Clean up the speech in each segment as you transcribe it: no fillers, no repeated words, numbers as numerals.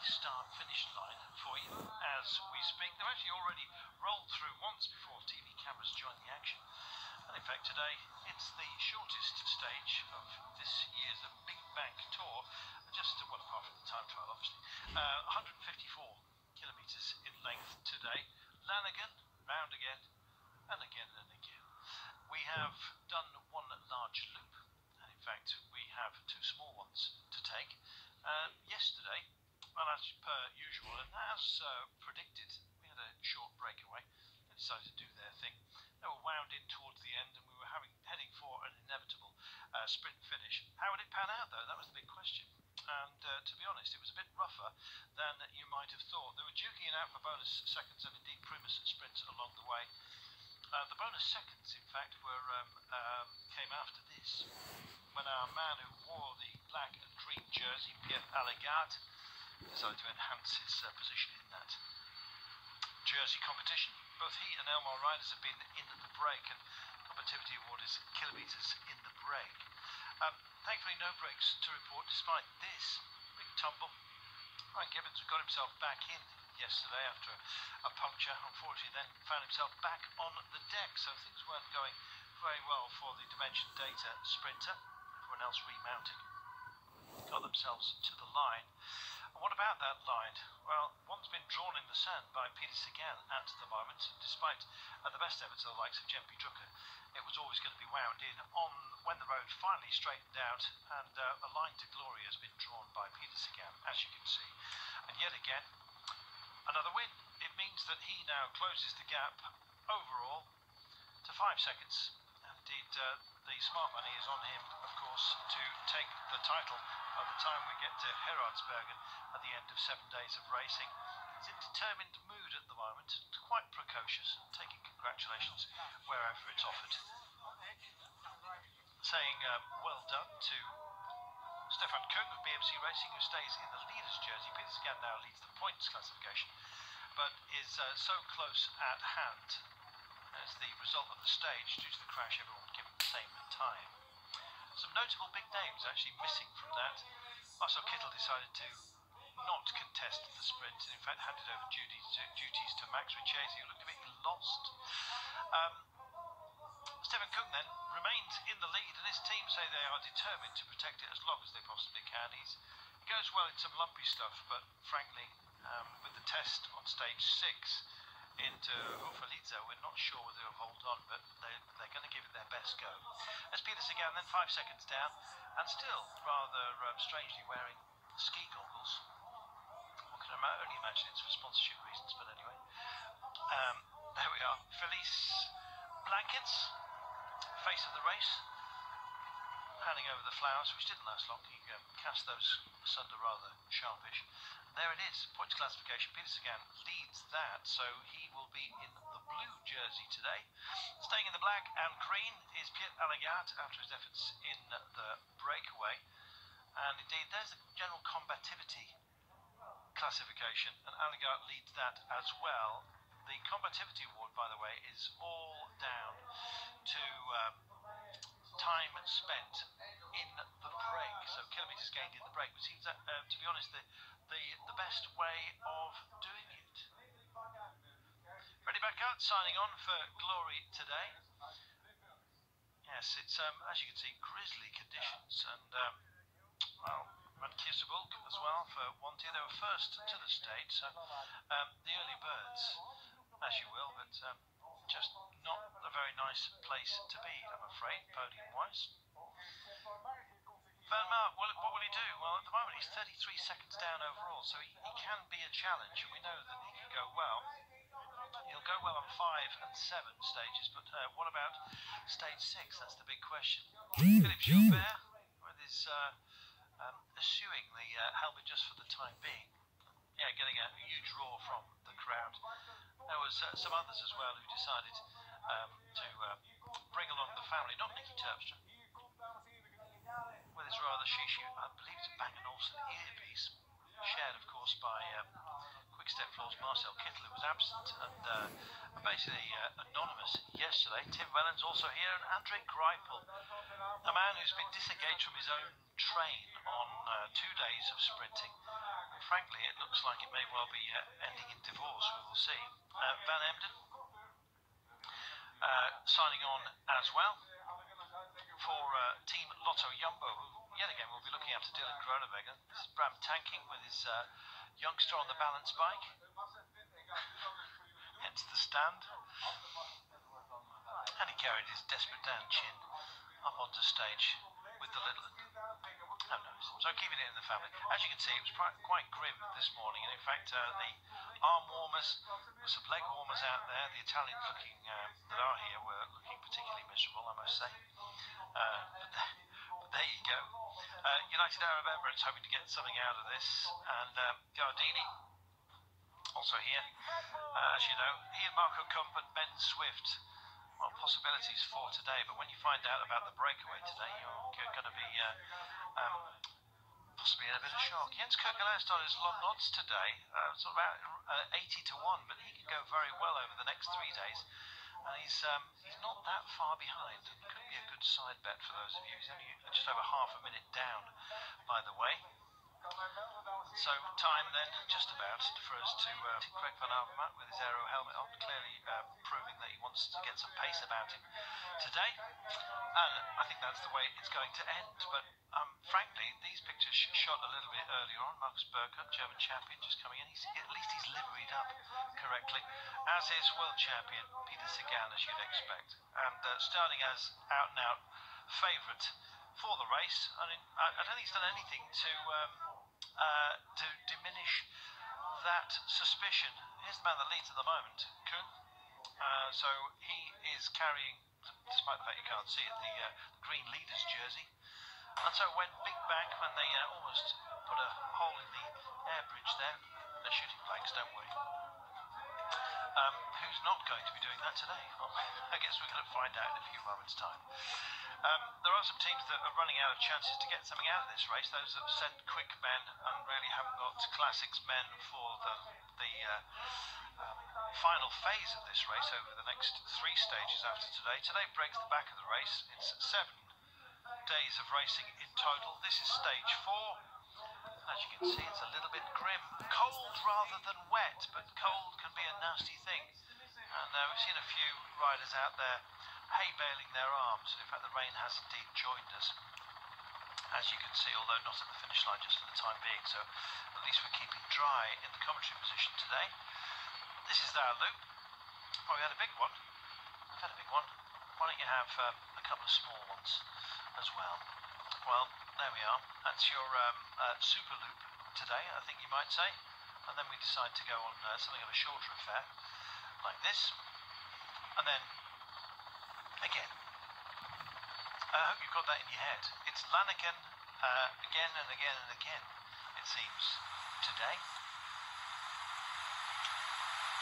start-finish line for you as we speak. They've actually already rolled through once before TV cameras joined the action. And in fact today it's the shortest stage of this year's Binckbank tour, just well apart from the time trial obviously. 154 kilometres in length today. Lanigan, round again, and again and again. We have done one large loop, and in fact we have two small ones to take. Yesterday, well, as per usual, and as predicted, we had a short breakaway. They decided to do their thing. They were wound in towards the end, and we were heading for an inevitable sprint finish. How would it pan out, though? That was the big question. And to be honest, it was a bit rougher than you might have thought. They were duking it out for bonus seconds and indeed Primus sprints along the way. The bonus seconds, in fact, came after this, when our man who wore the black and green jersey, Pierre Allegard, decided to enhance his position in that jersey competition. Both he and Elmar riders have been in the break, and competitivity award is kilometres in the break. Thankfully, no breaks to report despite this big tumble. Ryan Gibbons got himself back in yesterday after a puncture. Unfortunately, then found himself back on the deck, so things weren't going very well for the Dimension Data sprinter. Everyone else remounted, got themselves to the line. And what about that line? Well, one's been drawn in the sand by Peter Sagan at the moment. Despite the best efforts of the likes of Jempi Drucker, it was always going to be wound in on when the road finally straightened out, and the line to glory has been drawn by Peter Sagan, as you can see. And yet again, another win. It means that he now closes the gap overall to 5 seconds. Indeed, the smart money is on him, of course, to take the title by the time we get to Herardsbergen at the end of 7 days of racing. He's in determined mood at the moment, quite precocious, taking congratulations wherever it's offered. Saying well done to Stefan Kung of BMC Racing, who stays in the leader's jersey. Peter Sagan now leads the points classification, but is so close at hand as the result of the stage. Due to the crash, everyone given the same time. Some notable big names actually missing from that. Marcel Kittel decided to not contest the sprint, and in fact handed over duties to Max Richesi, who looked a bit lost. Stefan Kung then remains in the lead, and his team say they are determined to protect it as long as they possibly can. He goes well in some lumpy stuff, but frankly, with the test on stage 6 into Hufaliza, we're not sure whether they'll hold on, but they're going to give it their best go. As Peter Sagan then 5 seconds down, and still rather strangely wearing ski goggles. One can only imagine it's for sponsorship reasons, but anyway. There we are. Felice Blankets, face of the race, handing over the flowers, which didn't last long. He cast those asunder rather sharpish. There it is, points classification. Peter Sagan leads that, so he will be in the blue jersey today. Staying in the black and green is Pierre Allegard after his efforts in the breakaway. And indeed, there's the general combativity classification, and Allegard leads that as well. The combativity award, by the way, is all down to time spent in the break, so kilometres gained in the break, which seems that, to be honest, the best way of doing it. Ready back out, signing on for Glory today. Yes, it's as you can see, grisly conditions, and well, Van Kiersebulk as well for Wanty. They were first to the stage, so the early birds, as you will, but just not a very nice place to be, I'm afraid, podium-wise. Van Mark, what will he do? Well, at the moment he's 33 seconds down overall, so he can be a challenge, and we know that he can go well. He'll go well on 5 and 7 stages, but what about stage 6? That's the big question. Philippe Gilbert, with his eschewing the helmet just for the time being. Yeah, getting a huge roar from the crowd. There was some others as well who decided to bring along the family, not Nicky Terpstra, with his rather I believe it's a Bang & Olufsen earpiece, shared of course by Quick quick step floors, Marcel Kittel, who was absent and basically anonymous yesterday. Tim Wellens also here, and Andre Greipel, a man who's been disengaged from his own train on 2 days of sprinting. And frankly, it looks like it may well be ending in divorce. We will see. Van Emden signing on as well for Team Lotto Jumbo, who yet again will be looking after Dylan Groenewegen. This is Bram Tanking with his youngster on the balance bike, hence the stand. And he carried his desperate Dan Chin up onto stage with the little one. Who knows? So keeping it in the family. As you can see, it was quite grim this morning, and in fact the arm warmers, with some leg warmers out there, the Italians looking that are here were looking particularly miserable, I must say. But there you go. United Arab Emirates hoping to get something out of this, and Gardini also here. As you know, he and Marco Kump and Ben Swift, well, possibilities for today, but when you find out about the breakaway today, you're going to be possibly in a bit of shock. Jens Kirkeland started his long odds today, sort of about 80 to 1, but he can go very well over the next 3 days, and he's not that far behind. It could be a good side bet for those of you. He's only just over half a minute down, by the way. So time then, just about, for us to Craig van Avermaet with his aero helmet on, clearly proving that he wants to get some pace about him today. And I think that's the way it's going to end. But frankly, these pictures shot a little bit earlier on. Markus Burkhardt, German champion, just coming in. At least he's liveried up correctly, as is world champion Peter Sagan, as you'd expect. And starting as out-and-out favourite for the race. I mean, I don't think he's done anything to diminish that suspicion. Here's the man that leads at the moment, Kuhn. So he is carrying, despite the fact you can't see it, the green leaders jersey. And so when Binckbank, when they almost put a hole in the air bridge there, they're shooting blanks, don't worry. Who's not going to be doing that today? Well, I guess we're going to find out in a few moments' time. There are some teams that are running out of chances to get something out of this race. Those that have sent quick men and really haven't got classics men for the final phase of this race over the next 3 stages after today. Today breaks the back of the race. It's 7 days of racing in total. This is stage 4. As you can see, it's a little bit grim. Cold rather than wet, but cold can be a nasty thing. And we've seen a few riders out there hay baling their arms. In fact, the rain has indeed joined us, as you can see, although not at the finish line just for the time being. So at least we're keeping dry in the commentary position today. This is our loop. Oh, we had a big one. We've had a big one. Why don't you have a couple of small ones as well? Well, there we are. That's your super loop today, I think you might say. And then we decide to go on something of a shorter affair, like this. And then, again, I hope you've got that in your head. It's Lanigan again and again and again, it seems, today.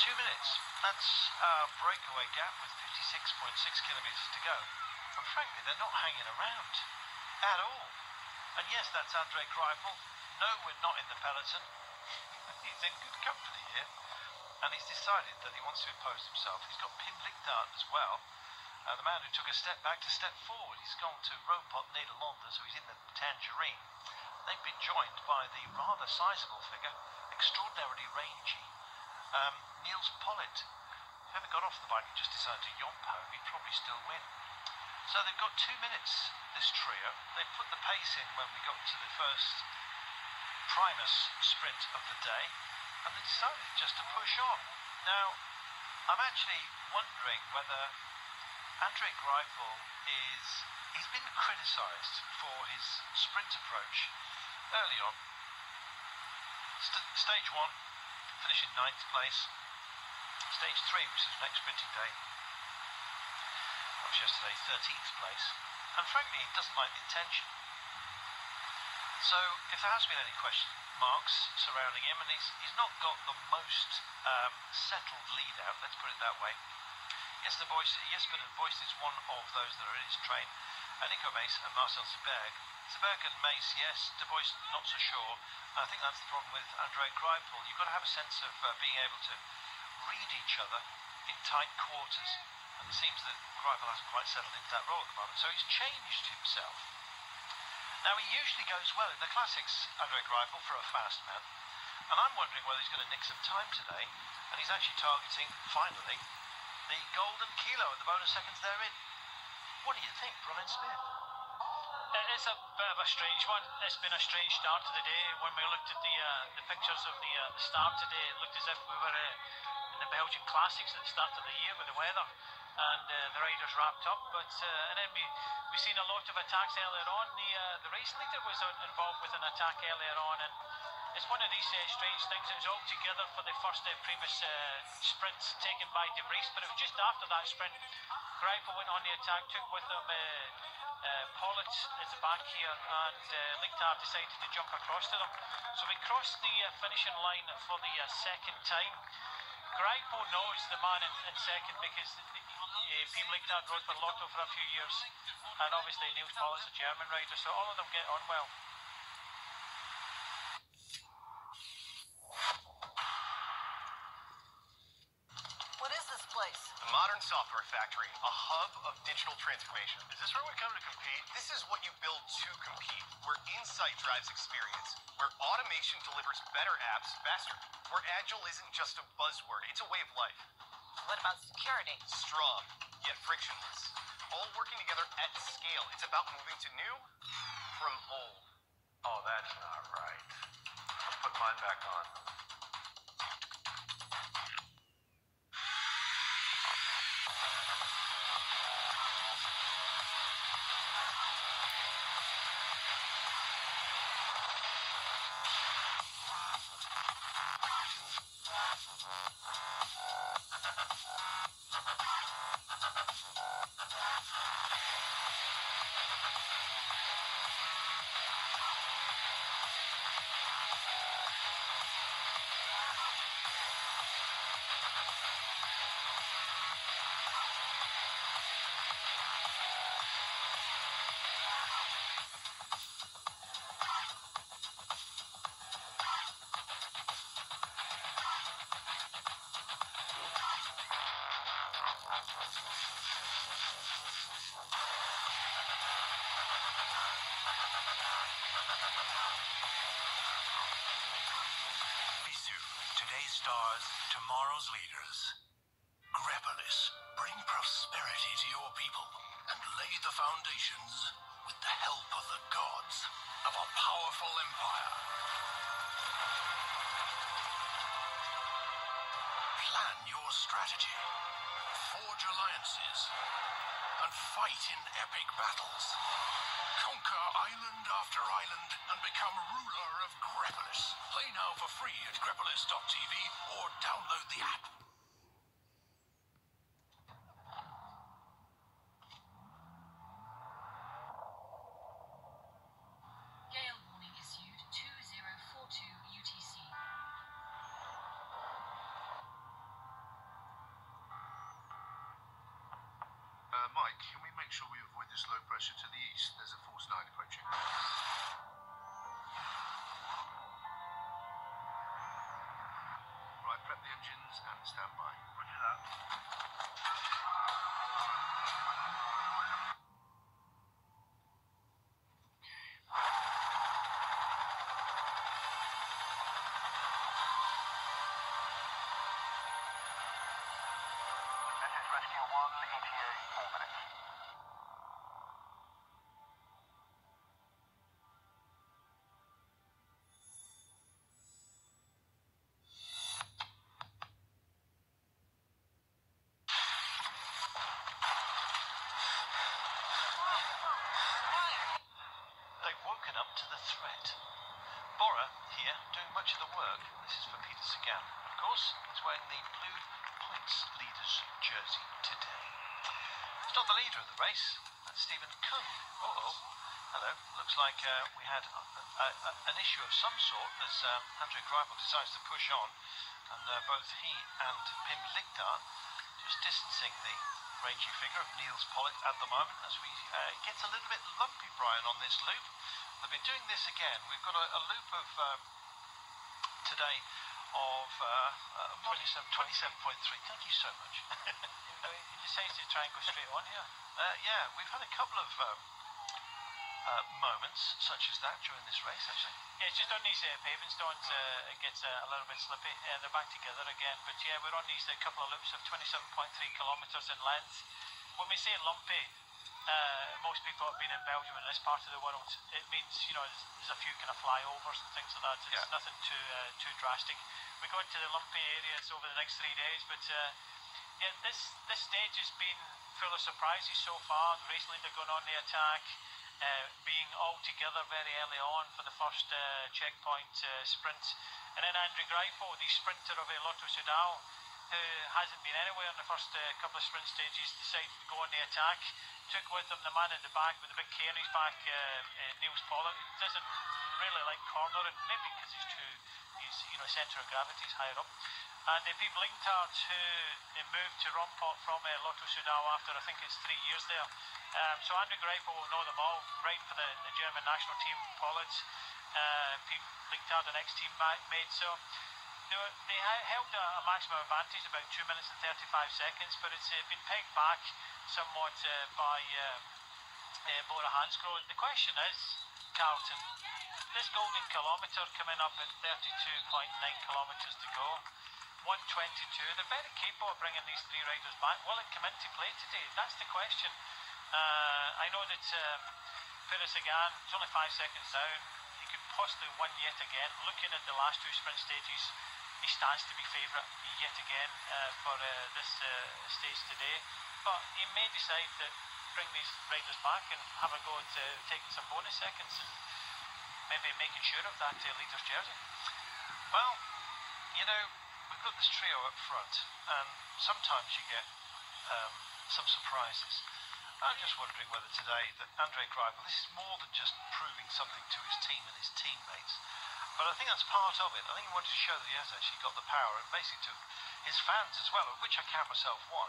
2 minutes. That's our breakaway gap with 56.6 kilometres to go. And frankly, they're not hanging around at all. And yes, that's Andre Greipel. No, we're not in the peloton. He's in good company here. And he's decided that he wants to impose himself. He's got Pim Lichtaert as well. The man who took a step back to step forward. He's gone to Roompot Nederlanden, so he's in the Tangerine. They've been joined by the rather sizable figure, extraordinarily rangy, Niels Pollitt. If he ever got off the bike and just decided to yompo, he'd probably still win. So they've got 2 minutes, this trio. They put the pace in when we got to the first Primus sprint of the day, and they decided just to push on. Now, I'm actually wondering whether Andre Greipel he's been criticised for his sprint approach early on. Stage 1, finishing 9th place. Stage 3, which is the next sprinting day, that was yesterday, 13th place. And frankly, he doesn't like the attention. So, if there has been any question marks surrounding him, and he's not got the most settled lead out, let's put it that way. Jesper and Boyce is one of those that are in his train. Nico Mace and Marcel Zberg Seberg and Mace, yes. De Bois, not so sure. I think that's the problem with Andrei Greipel. You've got to have a sense of being able to read each other in tight quarters. And it seems that Greipel hasn't quite settled into that role at the moment, so he's changed himself. Now, he usually goes well in the classics, Andrei Greipel, for a fast man. And I'm wondering whether he's going to nick some time today. And he's actually targeting, finally, the golden kilo at the bonus seconds therein. What do you think, Brian Smith? It's a bit of a strange one. It's been a strange start to the day. When we looked at the pictures of the start today, it looked as if we were in the Belgian Classics at the start of the year with the weather, and the riders wrapped up. But and then we seen a lot of attacks earlier on. The race leader was involved with an attack earlier on, and it's one of these strange things. It was all together for the first Primus sprints taken by De Vries, but it was just after that sprint, Greipel went on the attack, took with him Pollitt at the back here, and Lichtard decided to jump across to them. So we crossed the finishing line for the second time. Greipel knows the man in second because Pim Lichtard rode for Lotto for a few years, and obviously Niels Pollitt's a German rider, so all of them get on well. A modern software factory, a hub of digital transformation. Is this where we come to compete? This is what you build to compete, where insight drives experience, where automation delivers better apps faster, where agile isn't just a buzzword, it's a way of life. What about security? Strong, yet frictionless. All working together at scale. It's about moving to new from old. Oh, that's not right. I'll put mine back on. Today's stars, tomorrow's leaders. Grepolis, bring prosperity to your people and lay the foundations with the help of the gods of a powerful empire. Plan your strategy, forge alliances, and fight in epic battles. Conquer island after island and become ruler of Grepolis. Play now for free at grepolis.tv or download the app. Gale warning issued 2042 UTC. Mike, can we make sure we avoid this low pressure to the east? There's a force 9 approaching. Right, prep the engines and stand by. Roger that. This is Rescue 1, ETA 4 minutes. They've woken up to the threat. Bora here doing much of the work. This is for Peter Sagan. Of course, he's wearing the Blue Points leader's jersey today. It's not the leader of the race. That's Stephen Cohn. Uh-oh. Hello. Looks like we had an issue of some sort as Andrei Greipel decides to push on, and both he and Pim Lichtard just distancing the rangy figure of Niels Pollitt at the moment as we gets a little bit lumpy, Brian, on this loop. They've been doing this again. We've got a loop of today of 27.3. Thank you so much. You decided to try and go straight on here. Yeah, we've had a couple of moments such as that during this race, actually. Yeah, it's just on these paving stones, it gets a little bit slippy. They're back together again, but yeah, we're on these couple of loops of 27.3 kilometres in length. When we say lumpy, most people have been in Belgium in this part of the world. It means, you know, there's a few kind of flyovers and things like that. It's nothing too drastic. We go into the lumpy areas over the next 3 days, but yeah, this stage has been full of surprises so far. The race leader going on the attack, being all together very early on for the first checkpoint sprint, and then Andre Greipel, the sprinter of Lotto Soudal, who hasn't been anywhere in the first couple of sprint stages, decided to go on the attack. Took with him the man in the back with the big K on his back, Niels Pollitt. He doesn't really like cornering, maybe because his centre of gravity is higher up. And Pete Blinktaert, who moved to Rompot from Lotto Soudal after I think it's 3 years there. So Andre Greipel will know them all, riding for the German national team, Pollitt. Pete Blinktaert, an ex-teammate. So they held a maximum advantage about 2 minutes and 35 seconds, but it's been pegged back somewhat by Bora Hansgrohe. The question is, Carlton, this golden kilometre coming up at 32.9 kilometres to go, 1:22. They're very capable of bringing these three riders back. Will it come into play today? That's the question. I know that Peres Sagan is only 5 seconds down. He could possibly win yet again. Looking at the last two sprint stages, he stands to be favourite yet again for this stage today. But he may decide to bring these riders back and have a go at taking some bonus seconds and maybe making sure of that leader's jersey. Well, you know, we've got this trio up front, and sometimes you get some surprises. I'm just wondering whether today that Andre Greipel, this is more than just proving something to his team and his teammates, but I think that's part of it. I think he wanted to show that he has actually got the power, and basically to his fans as well, of which I count myself one.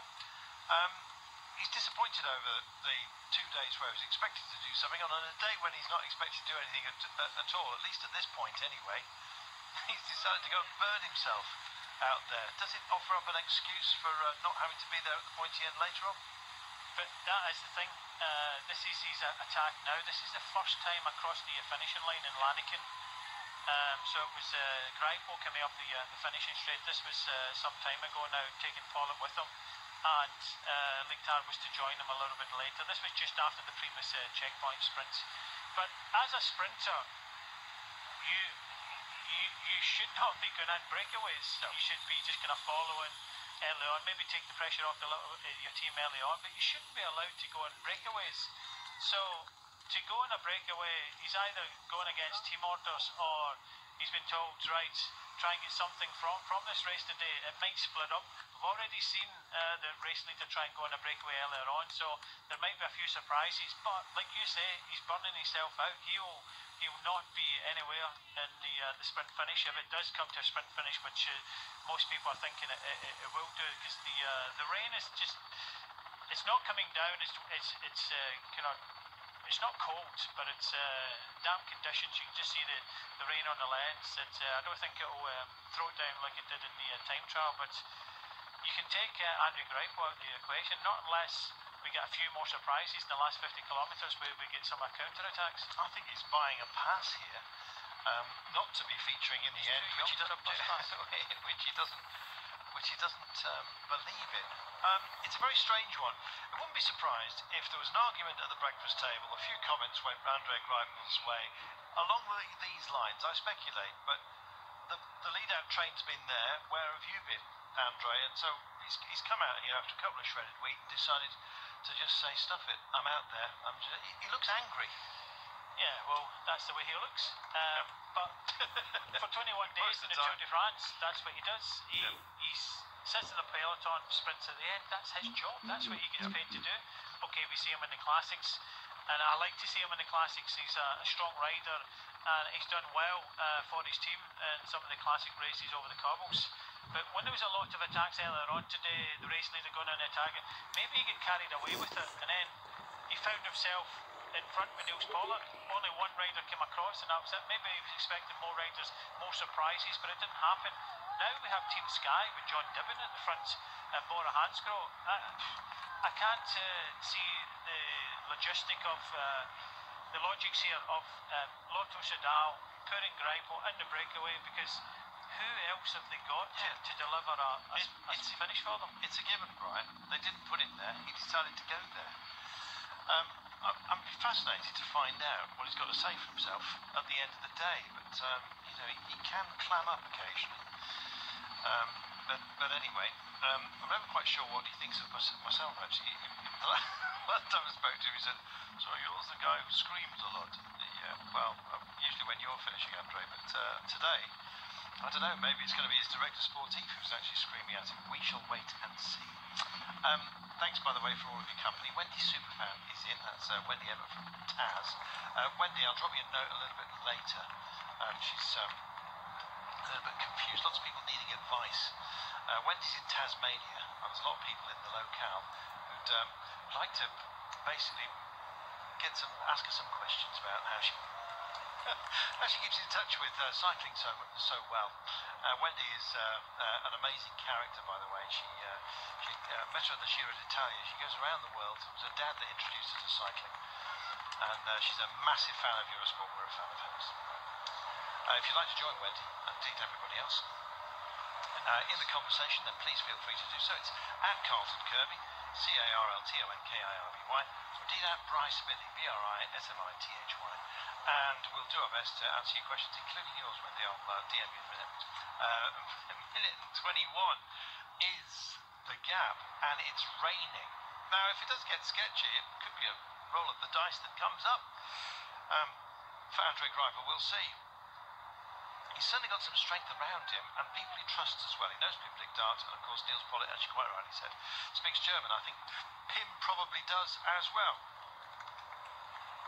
He's disappointed over the 2 days where he was expected to do something, and on a day when he's not expected to do anything at all, at least at this point anyway, he's decided to go and burn himself out there. Does it offer up an excuse for not having to be there at the pointy end later on? But that is the thing. This is his attack now. This is the first time across the finishing line in Laniken. So it was Greipel coming up the finishing straight. This was some time ago now, taking Pollitt with him. And Blinktaert was to join him a little bit later. This was just after the previous checkpoint sprints. But as a sprinter, you should not be going on breakaways. No. You should be just kind of following early on, maybe take the pressure off your team early on, but you shouldn't be allowed to go on breakaways. So to go on a breakaway, he's either going against team orders or he's been told, right, try and get something from this race today. It might split up. We've already seen the race leader try and go on a breakaway earlier on, so there might be a few surprises. But like you say, he's burning himself out. He'll not be anywhere in the sprint finish if it does come to a sprint finish, which most people are thinking it will do, because the rain is just, it's not coming down. It's kind of, it's not cold, but it's damp conditions. You can just see the rain on the lens. I don't think it'll throw it down like it did in the time trial, but you can take Andre Greipel out of the equation, not unless we get a few more surprises in the last 50 kilometres where we get some counter-attacks. I think he's buying a pass here, not to be featuring in the end, which he doesn't believe in. It's a very strange one. I wouldn't be surprised if there was an argument at the breakfast table, a few comments went Andre Greipel's way along these lines. I speculate, but the lead-out train's been there. Where have you been, Andre? And so he's come out here after a couple of shredded wheat and decided to just say, stuff it, I'm out there. He looks angry. Yeah, well, that's the way he looks. But for 21 days in the Tour de France, that's what he does. He sits in the peloton, sprints at the end. That's his job. That's what he gets paid to do. Okay, we see him in the classics, and I like to see him in the classics. He's a strong rider, and he's done well for his team in some of the classic races over the cobbles. But when there was a lot of attacks earlier on today, the race leader going on attacking, maybe he got carried away with it, and then he found himself in front with Niels Pollard. Only one rider came across, and that was it. Maybe he was expecting more riders, more surprises, but it didn't happen. Now we have Team Sky with John Dibben at the front and Bora Hansgrohe. I can't see the the logics here of Lotto Soudal putting Greipel in the breakaway, because who else have they got to deliver a finish for them? It's a given, Brian. They didn't put him there. He decided to go there. I'm fascinated to find out what he's got to say for himself at the end of the day. But he can clam up occasionally. But anyway, I'm never quite sure what he thinks of myself. Actually, the last time I spoke to him, he said, "So you're the guy who screams a lot." Yeah. Well, usually when you're finishing, Andre. But today, I don't know. Maybe it's going to be his director sportif who's actually screaming at him. We shall wait and see. Thanks, by the way, for all of your company. Wendy Superfan is in. That's Wendy Emmett from Taz. Wendy, I'll drop you a note a little bit later. She's a little bit confused. Lots of people needing advice. Wendy's in Tasmania. There's a lot of people in the locale who'd like to basically ask her some questions about how she keeps in touch with cycling so well. Wendy is an amazing character, by the way. She met her at the Giro d'Italia. She goes around the world. It was her dad that introduced her to cycling, and she's a massive fan of Eurosport. We're a fan of hers. If you'd like to join Wendy, and indeed everybody else, in the conversation, then please feel free to do so. It's at Carlton Kirby, CarltonKirby, indeed at Bryce Smithy, BRISMITHY, and we'll do our best to answer your questions, including yours, Wendy. I'll DM you in a minute. A minute and 21 is the gap, and it's raining. Now, if it does get sketchy, it could be a roll of the dice that comes up. For Andre Greipel, we'll see. He's certainly got some strength around him, and people he trusts as well. He knows Pim Dart, and of course Niels Pollard, as you quite rightly said, speaks German. I think Pim probably does as well.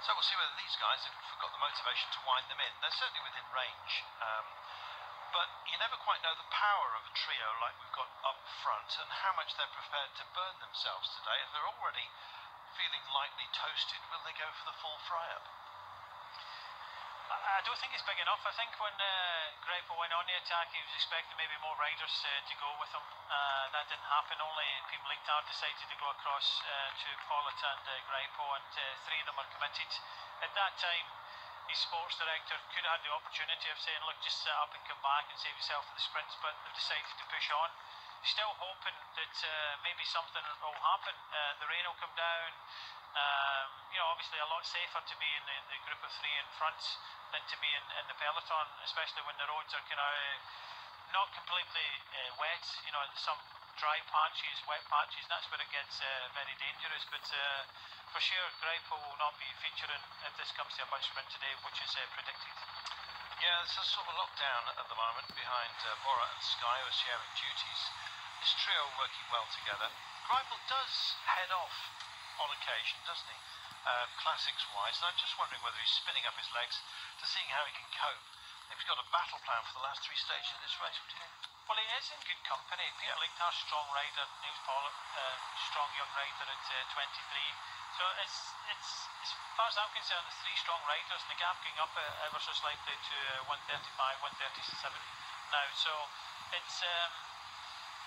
So we'll see whether these guys have got the motivation to wind them in. They're certainly within range, but you never quite know the power of a trio like we've got up front, and how much they're prepared to burn themselves today. If they're already feeling lightly toasted, will they go for the full fry-up? I don't think it's big enough. I think when Greipel went on the attack, he was expecting maybe more riders to go with him. That didn't happen. Only Pim Dart decided to go across to Pollard and Greipel, and three of them are committed. At that time, his sports director could have had the opportunity of saying, look, just sit up and come back and save yourself for the sprints, but they've decided to push on. Still hoping that maybe something will happen. The rain will come down. Obviously a lot safer to be in the group of three in front than to be in the peloton, especially when the roads are kind of not completely wet. Some dry patches, wet patches. That's where it gets very dangerous. But for sure, Greipel will not be featuring if this comes to a bus sprint today, which is predicted. Yeah, it's a sort of lockdown at the moment behind Bora and Sky, who are sharing duties. This trio working well together. Greipel does head off on occasion, doesn't he? Classics-wise, and I'm just wondering whether he's spinning up his legs to seeing how he can cope. I think he's got a battle plan for the last three stages of this race. What do you think? Well, he is in good company. Pim Dart, strong rider. Niels Pollard, strong young rider at 23. So it's as far as I'm concerned, there's three strong riders, and the gap going up ever so slightly to 135, 137 now. So it's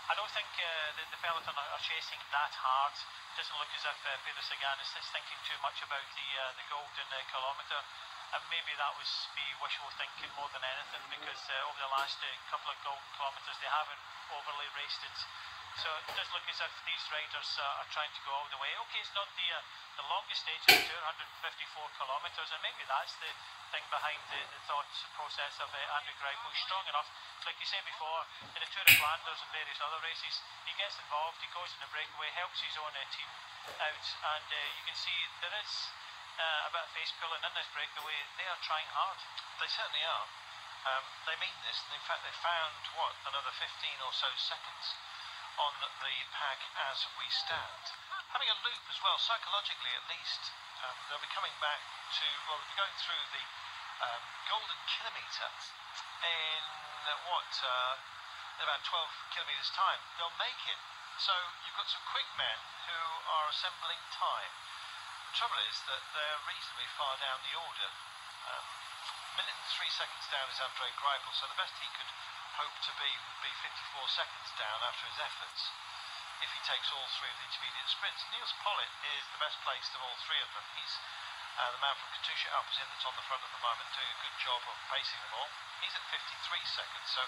I don't think the peloton are chasing that hard. It doesn't look as if Peter Sagan is thinking too much about the golden kilometre, and maybe that was me wishful thinking more than anything, because over the last couple of golden kilometres they haven't overly raced it. So it does look as if these riders are trying to go all the way. Okay, it's not the longest stage of the tour, 154 kilometres, and maybe that's the thing behind the thought process of Andrew Greipel. He's strong enough, like you said before, in the Tour of Flanders and various other races. He gets involved, he goes in the breakaway, helps his own team out, and you can see there is a bit of face pulling in this breakaway. They are trying hard. They certainly are. They mean this, and in fact they found, another 15 or so seconds on the pack as we stand. Having a loop as well, psychologically at least. They'll be coming back to, they'll be going through the golden kilometre in in about 12 kilometres time, they'll make it. So you've got some quick men who are assembling time. The trouble is that they're reasonably far down the order. Minute and 3 seconds down is Andre Greipel, so the best he could hope to be would be 54 seconds down after his efforts, if he takes all three of the intermediate sprints. Niels Pollitt is the best placed of all three of them. He's the man from Katusha Alpecin that's on the front at the moment, doing a good job of pacing them all. He's at 53 seconds, so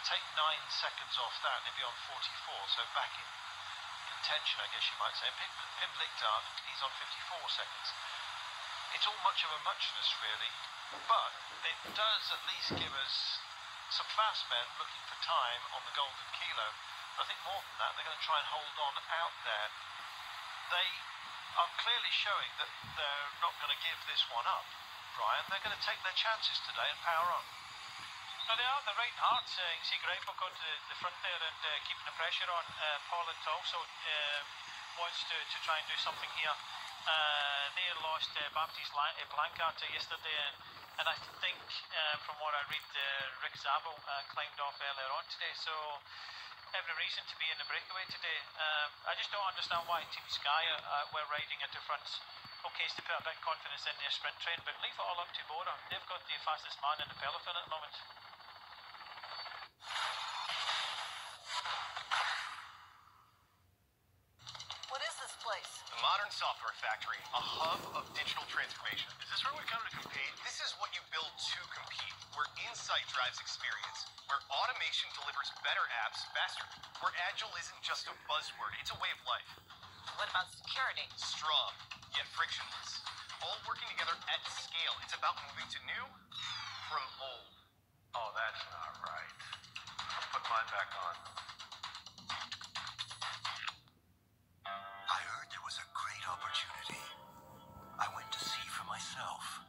take 9 seconds off that and he'll be on 44, so back in contention, I guess you might say. Pim Lichtart, he's on 54 seconds. It's all much of a muchness, really, but it does at least give us some fast men looking for time on the golden kilo. But I think more than that, they're going to try and hold on out there. They are clearly showing that they're not going to give this one up, Brian. They're going to take their chances today and power on. No, they are the right hearts. You can see Greipel got to the front there and keeping the pressure on. Pollitt also wants to try and do something here. They lost Baptiste Blancart yesterday, and I think from what I read, Rick Zabel climbed off earlier on today, so every reason to be in the breakaway today. I just don't understand why Team Sky were riding at the front. Okay, it's to put a bit of confidence in their sprint train, but leave it all up to Bora. They've got the fastest man in the peloton at the moment. What is this place? The modern software factory, a hub of digital transformation. Is this where we come to compete? This is what you build to compete, where insight drives experience, where automation delivers better apps faster, where agile isn't just a buzzword, it's a way of life. What about security? Strong, yet frictionless. All working together at scale. It's about moving to new from old. Oh, that's not right. I'll put mine back on. I heard there was a great opportunity. I went to see for myself.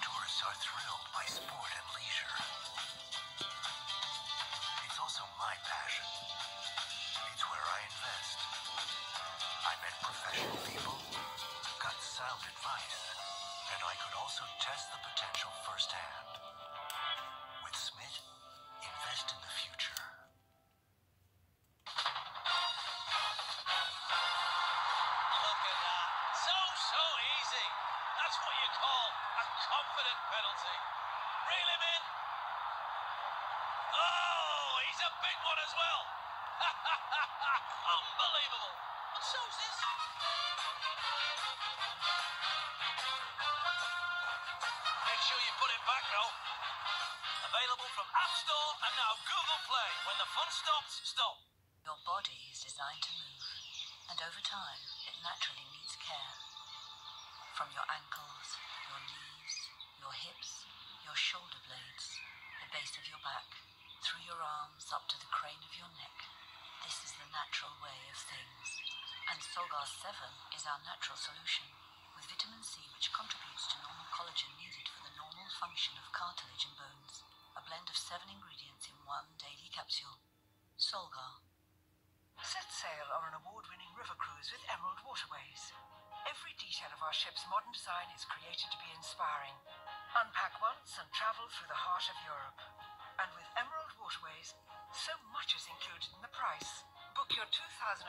Tourists are thrilled by sport and leisure. It's also my passion. It's where I invest. I met professional people, got sound advice, and I could also test the potential firsthand. With Smith, invest in the future. Look at that. So easy. That's what you call a confident penalty. Reel him in. Oh, he's a big one as well. Unbelievable. And so's this. Make sure you put it back, though. Available from App Store and now Google Play. When the fun stops, stop. Your body is designed to move, and over time, it naturally needs care. From your ankles, your knees, your hips, your shoulder blades, the base of your back, through your arms up to the crane of your neck. This is the natural way of things. And Solgar 7 is our natural solution, with vitamin C which contributes to normal collagen needed for the normal function of cartilage and bones. A blend of 7 ingredients in one daily capsule. Solgar. Set sail on an award-winning river cruise with Emerald Waterways. Every detail of our ship's modern design is created to be inspiring. Unpack once and travel through the heart of Europe. And with Emerald Waterways, so much is included in the price. Book your 2018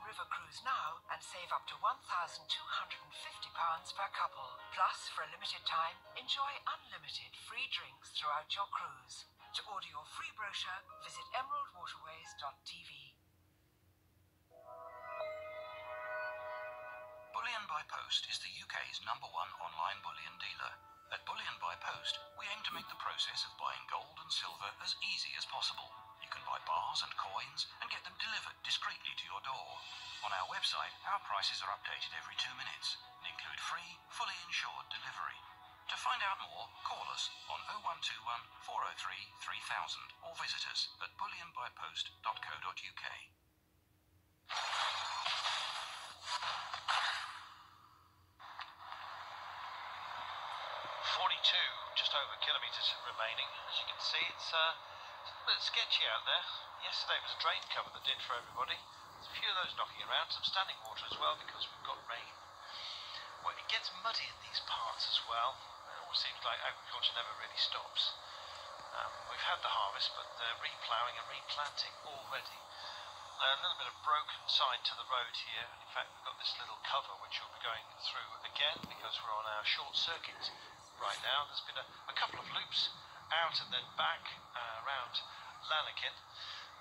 river cruise now and save up to £1,250 per couple. Plus, for a limited time, enjoy unlimited free drinks throughout your cruise. To order your free brochure, visit emeraldwaterways.tv. Bullion by Post is the UK's #1 online bullion dealer. At Bullion by Post, we aim to make the process of buying gold and silver as easy as possible. You can buy bars and coins and get them delivered discreetly to your door. On our website, our prices are updated every 2 minutes and include free, fully insured delivery. To find out more, call us on 0121 403 3000 or visit us at bullionbypost.co.uk. 42, just over kilometres remaining. As you can see, it's a bit sketchy out there. Yesterday it was a drain cover that did for everybody. There's a few of those knocking around, some standing water as well because we've got rain. Well, it gets muddy in these parts as well. It always seems like agriculture never really stops. We've had the harvest, but they're reploughing and replanting already. A little bit of broken side to the road here. In fact, we've got this little cover which we'll be going through again because we're on our short circuit right now. There's been a couple of loops out and then back around Lanarkin.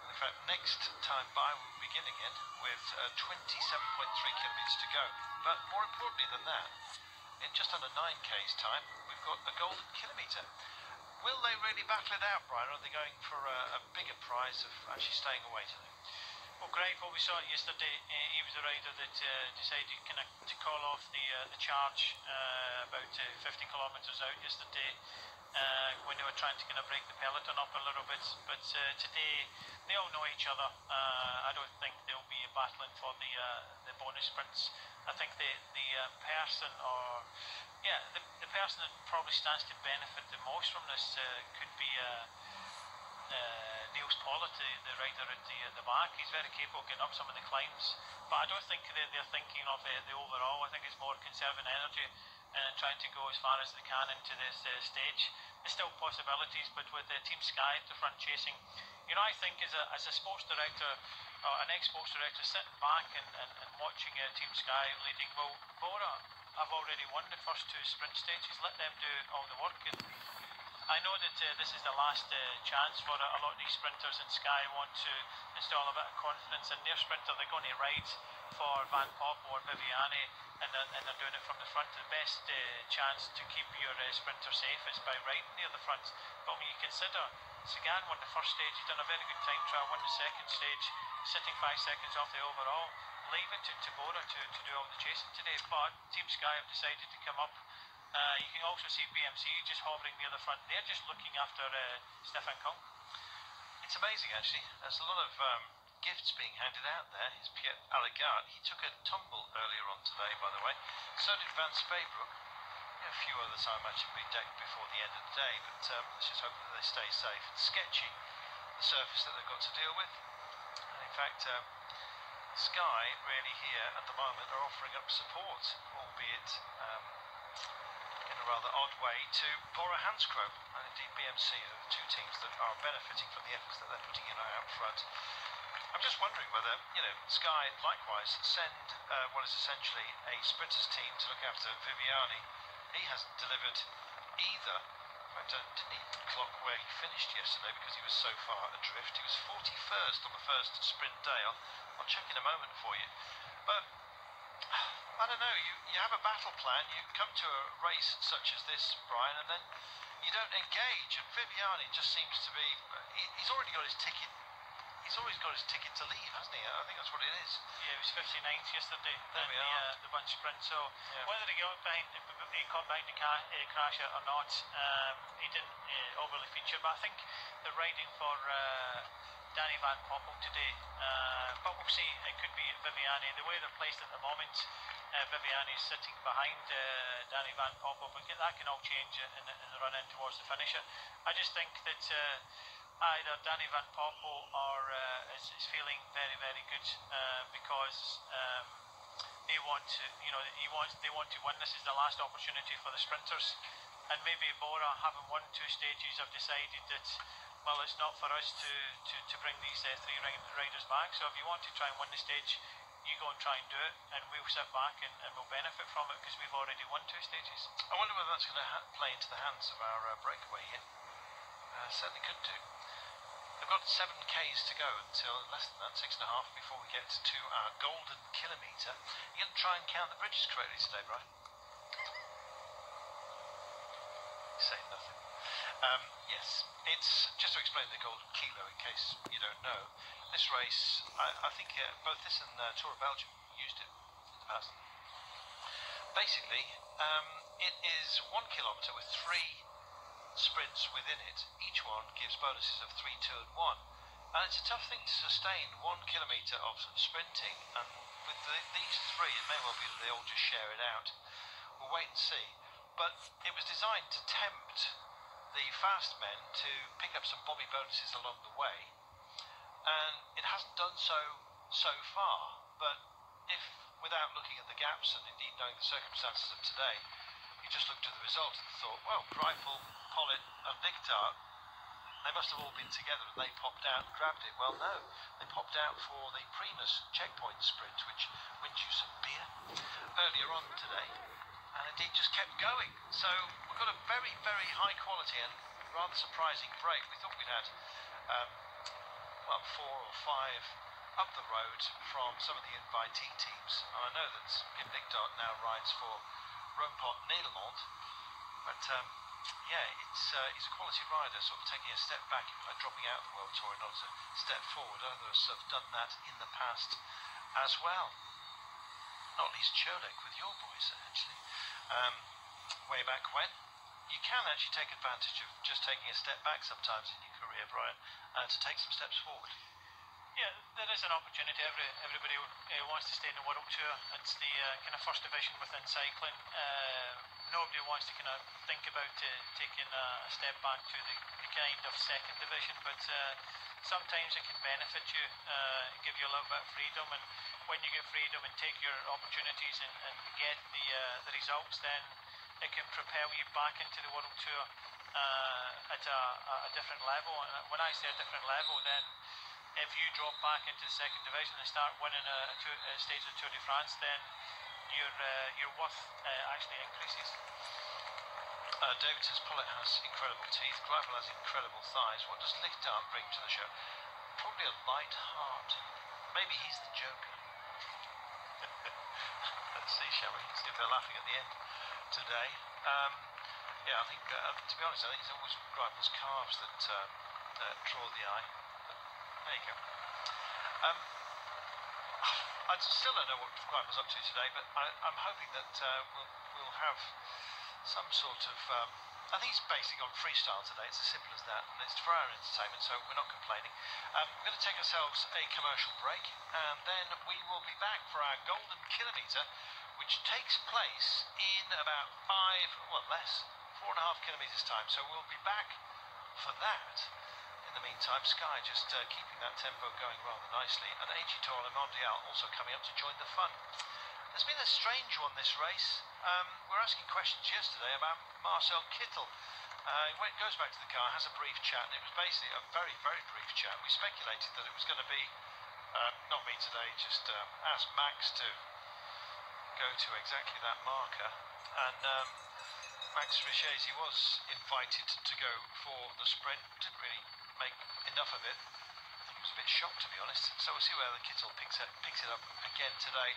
In fact, next time by we'll be beginning in with 27.3 kilometres to go. But more importantly than that, in just under 9k's time, we've got a golden kilometre. Will they really battle it out, Brian, or are they going for a bigger prize of actually staying away today? Well, Greg, what we saw yesterday, he was the rider that decided to call off the charge about 50 kilometres out yesterday when they were trying to kind of break the peloton up a little bit. But today, they all know each other. I don't think they'll be battling for the bonus sprints. I think the person the person that probably stands to benefit the most from this could be Niels Pollitt, the rider at the back. He's very capable of getting up some of the climbs, but I don't think they're thinking of the overall. I think it's more conserving energy and trying to go as far as they can into this stage. There's still possibilities, but with Team Sky at the front chasing, I think as a sports director, or an ex-sports director, sitting back and watching Team Sky leading, well, Bora have already won the first two sprint stages. Let them do all the work. And I know that this is the last chance for a lot of these sprinters, and Sky want to install a bit of confidence in their sprinter. They're going to ride for Van Poppel or Viviani, and they're doing it from the front. The best chance to keep your sprinter safe is by riding near the front. But when you consider Sagan won the first stage, he's done a very good time trial, won the second stage, sitting 5 seconds off the overall. Leave it to Bora to do all the chasing today. But Team Sky have decided to come up. You can also see BMC just hovering near the front. They're just looking after Stefan Kung. It's amazing, actually. There's a lot of gifts being handed out there. Here's Pierre Allegard. He took a tumble earlier on today, by the way. So did Van Speybroek. A few others I imagine will be decked before the end of the day, but let's just hope that they stay safe. It's sketchy, the surface that they've got to deal with. And in fact, Sky really here at the moment are offering up support, albeit in a rather odd way, to Bora Hansgrohe and indeed BMC, who are two teams that are benefiting from the efforts that they're putting in out front. I'm just wondering whether, Sky likewise send what is essentially a sprinters team to look after Viviani. He hasn't delivered either. In fact, didn't even clock where he finished yesterday because he was so far adrift. He was 41st on the first sprint day. I'll check in a moment for you. But I don't know, you have a battle plan, you come to a race such as this, Brian, and then you don't engage, and Viviani just seems to be, he's already got his ticket. He's always got his ticket to leave, hasn't he? I think that's what it is. Yeah, he was 59th yesterday there in the bunch sprint. So whether he got behind the crash or not, he didn't overly feature. But I think they're riding for Danny Van Poppel today. But we'll see. It could be Viviani. The way they're placed at the moment, Viviani is sitting behind Danny Van Poppel, but that can all change in the run in towards the finisher. I just think that either Danny Van Poppel or is feeling very, very good because they want to, they want to win. This is the last opportunity for the sprinters, and maybe Bora, having won 2 stages, have decided that, well, it's not for us to bring these 3 riders back. So if you want to try and win the stage, you go and try and do it, and we'll sit back and we'll benefit from it because we've already won 2 stages. I wonder whether that's going to play into the hands of our breakaway here. Certainly could do. We've got 7k's to go until less than that, 6.5 before we get to our golden kilometre. You're going to try and count the bridges correctly today, Brian? Say nothing. Yes, it's just to explain the golden kilo in case you don't know. This race, I think both this and Tour of Belgium used it in the past. Basically, it is 1 kilometre with 3 sprints within it. Each one gives bonuses of 3, 2 and 1, and it's a tough thing to sustain 1 kilometre of sprinting, and with these 3 it may well be that they all just share it out. We'll wait and see, but it was designed to tempt the fast men to pick up some bobby bonuses along the way, and it hasn't done so far. But if, without looking at the gaps and indeed knowing the circumstances of today, you just looked at the result and thought, well, Greipel, Pollitt and Lichtart, they must have all been together and they popped out and grabbed it. Well, no, they popped out for the Primus checkpoint sprint, which wins you some beer earlier on today, and indeed just kept going. So we've got a very, very high quality and rather surprising break. We thought we'd had, well, 4 or 5 up the road from some of the invitee teams. I know that Binckbank now rides for Rompot Nederland, but yeah, he's a quality rider, sort of taking a step back, dropping out of the World Tour in order to step forward. Others have done that in the past as well. Not least Cholek with your boys, actually. Way back when. You can actually take advantage of just taking a step back sometimes in your career, Brian, to take some steps forward. Yeah, there is an opportunity. Everybody wants to stay in the World Tour. It's the kind of first division within cycling. Nobody wants to kind of think about taking a step back to the kind of second division, but sometimes it can benefit you, give you a little bit of freedom, and when you get freedom and take your opportunities and get the results, then it can propel you back into the World Tour at a different level. And when I say a different level, then if you drop back into the second division and start winning a stage of the Tour de France, then your worth actually increases. David says Pollitt has incredible teeth, Greipel has incredible thighs. What does Lichtart bring to the show? Probably a light heart. Maybe he's the Joker. Let's see, shall we? See if they're laughing at the end today. Yeah, I think, to be honest, I think it's always Greipel's calves that draw the eye. There you go. I still don't know what Greipel's up to today, but I'm hoping that we'll have some sort of... I think he's basing on freestyle today. It's as simple as that. And it's for our entertainment, so we're not complaining. We're going to take ourselves a commercial break, and then we will be back for our Golden Kilometre, which takes place in about 4.5 kilometres time. So we'll be back for that. In the meantime, Sky just keeping that tempo going rather nicely, and AG Tour Le Mondial also coming up to join the fun. There's been a strange one this race. We're asking questions yesterday about Marcel Kittel. He goes back to the car, has a brief chat, and it was basically a very, very brief chat. We speculated that it was going to be, not me today, just asked Max to go to exactly that marker, and Max Richese was invited to go for the sprint. Didn't really make enough of it. I think he was a bit shocked, to be honest. So we'll see whether Kittel picks it up again today,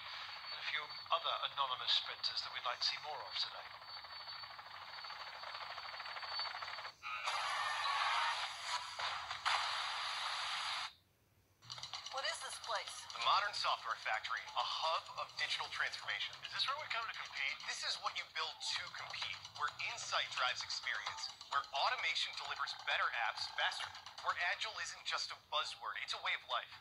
and a few other anonymous sprinters that we'd like to see more of today. What is this place? The Modern Software Factory, a hub of digital transformation. Is this where we come to compete? This is what you build to compete, where insight drives experience, where automation delivers better apps faster, where agile isn't just a buzzword, it's a way of life.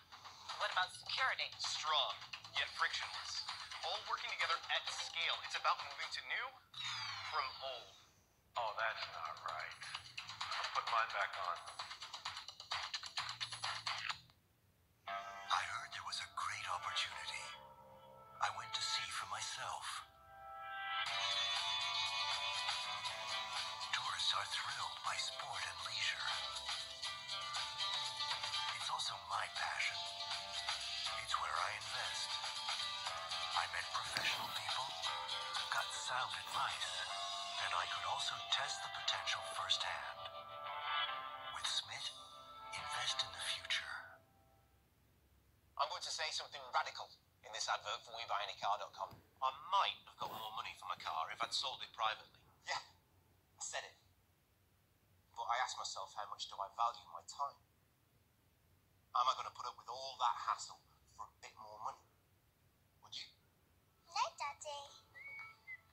What about security? Strong, yet frictionless. All working together at scale. It's about moving to new from old. Oh, that's not right. I'll put mine back on. I heard there was a great opportunity. I went to see for myself. Tourists are thrilled by sport and leisure. It's also my passion. It's where I invest. I met professional people, got sound advice, and I could also test the potential firsthand. With Smith, invest in the future. I'm going to say something radical in this advert for WeBuyAnyCar.com. I might have got more money for my car if I'd sold it privately. Yeah, I said it. But I asked myself, how much do I value my time? Am I going to put up with all that hassle for a bit more money? Would you? No, Daddy.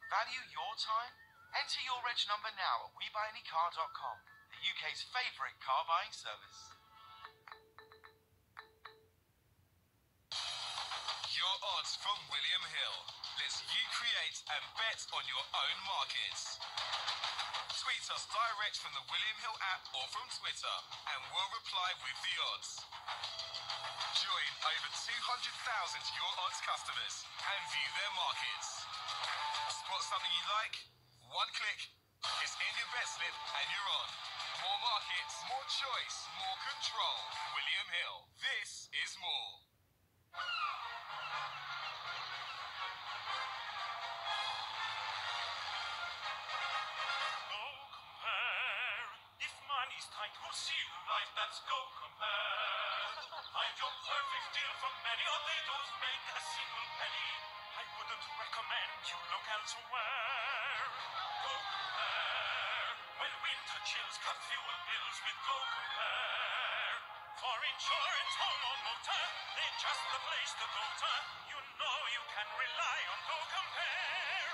Value your time? Enter your reg number now at WeBuyAnyCar.com, the UK's favourite car buying service. Your odds from William Hill lets you create and bet on your own markets. Tweet us direct from the William Hill app or from Twitter, and we'll reply with the odds. Join over 200,000 Your Odds customers and view their markets. Spot something you like? One click, it's in your bet slip and you're on. More markets, more choice, more control. William Hill. This is more. If money's tight, we'll see you right. Let's go compare. Find your perfect deal from many, or they don't make a single penny. I wouldn't recommend you look elsewhere. Go compare. When winter chills cut fuel bills with Go compare. For insurance, home or motor, they're just the place to go to. You know you can rely on Go compare.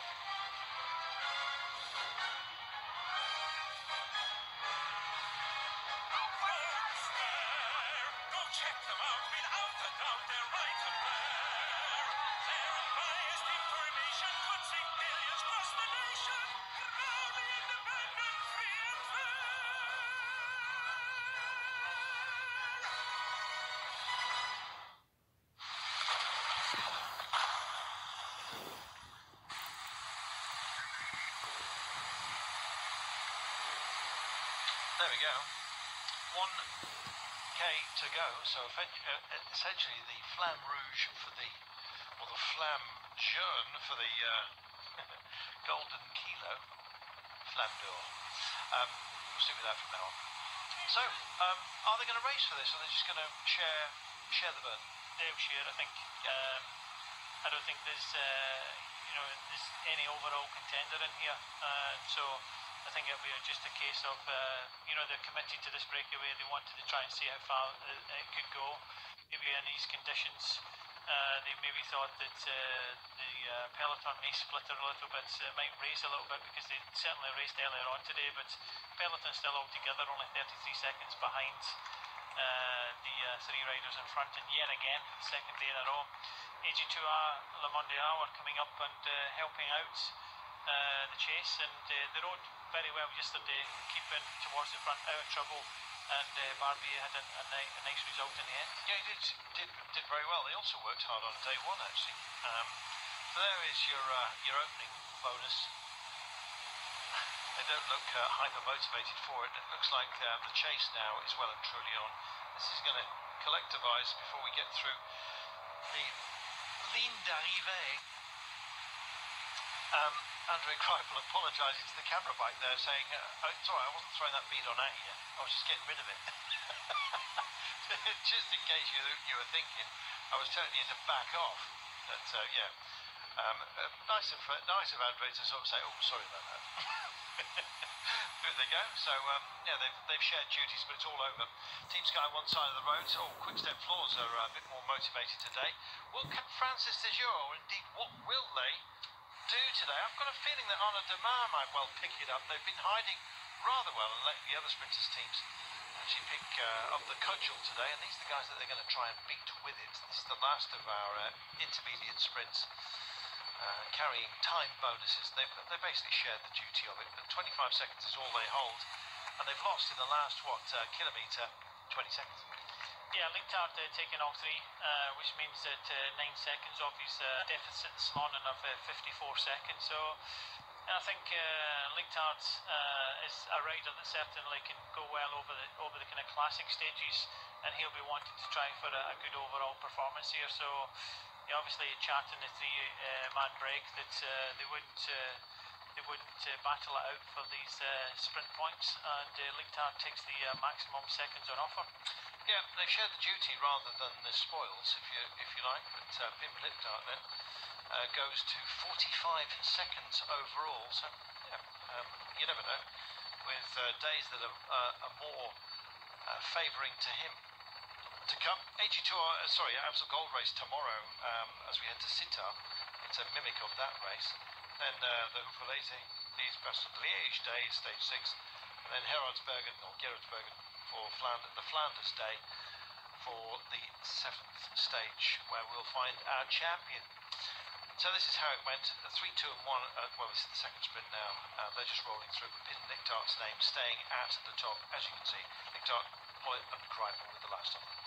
Go check them out without a doubt, they're right up there. Their unbiased information could sink billions across the nation. Proudly independent, free and fair. There we go. 1k to go. So essentially the flamme rouge for the, or the flamme jaune for the golden kilo, flamme d'or. We'll stick with that from now on. So, are they going to race for this, or are they just going to share the burden? They'll share, I think. I don't think there's there's any overall contender in here. So I think it'll be just a case of they're committed to this breakaway. They wanted to try and see how far it could go. Maybe in these conditions, they maybe thought that the peloton may split a little bit. It might race a little bit because they certainly raced earlier on today, but peloton still all together, only 33 seconds behind the three riders in front, and yet again, second day in a row. AG2R, Le Mondial are coming up and helping out the chase, and they rode very well yesterday, keeping towards the front, out of trouble, and Barbie had a nice result in the end. Yeah, he did very well. They also worked hard on day one, actually. So there is your opening bonus. They don't look hyper motivated for it. It looks like the chase now is well and truly on. This is going to collectivise before we get through the ligne d'arrivée. Andre Greipel apologising to the camera bike there, saying, oh, it's alright, I wasn't throwing that bead on at you, I was just getting rid of it. Just in case you were thinking, I was telling you to back off. But yeah, nice of Andre to sort of say, oh, sorry about that. There they go. So yeah, they've shared duties, but it's all over. Team Sky one side of the road. So Quick Step Floors are a bit more motivated today. What can Francis Séjour, or indeed what will they do today? I've got a feeling that Arnaud Demar might well pick it up. They've been hiding rather well and letting the other sprinters' teams actually pick up the cudgel today. And these are the guys that they're going to try and beat with it. This is the last of our intermediate sprints. Carrying time bonuses. They basically shared the duty of it, but 25 seconds is all they hold, and they've lost in the last kilometre 20 seconds. Yeah, Lichtard taking all three, which means that 9 seconds of his deficit this morning of 54 seconds. So I think Lichtard is a rider that certainly can go well over the kind of classic stages, and he'll be wanting to try for a good overall performance here. So obviously chatting the three-man break that they wouldn't battle it out for these sprint points, and Lichtard takes the maximum seconds on offer. Yeah, they shared the duty rather than the spoils, if you like. But Pim Lichtard then goes to 45 seconds overall. So yeah, you never know. With days that are more favouring to him. To come, Amstel Gold Race tomorrow as we head to Sittard. It's a mimic of that race. Then the Houffalize, these Baston de Liège day, stage 6, and then Gerardsbergen for the Flanders day for the 7th stage, where we'll find our champion. So this is how it went. 3, 2 and 1, well, this is the second sprint now. They're just rolling through, but Pim Lichtard's name staying at the top, as you can see. Lichtard, Hoyt and Greipel with the last of them.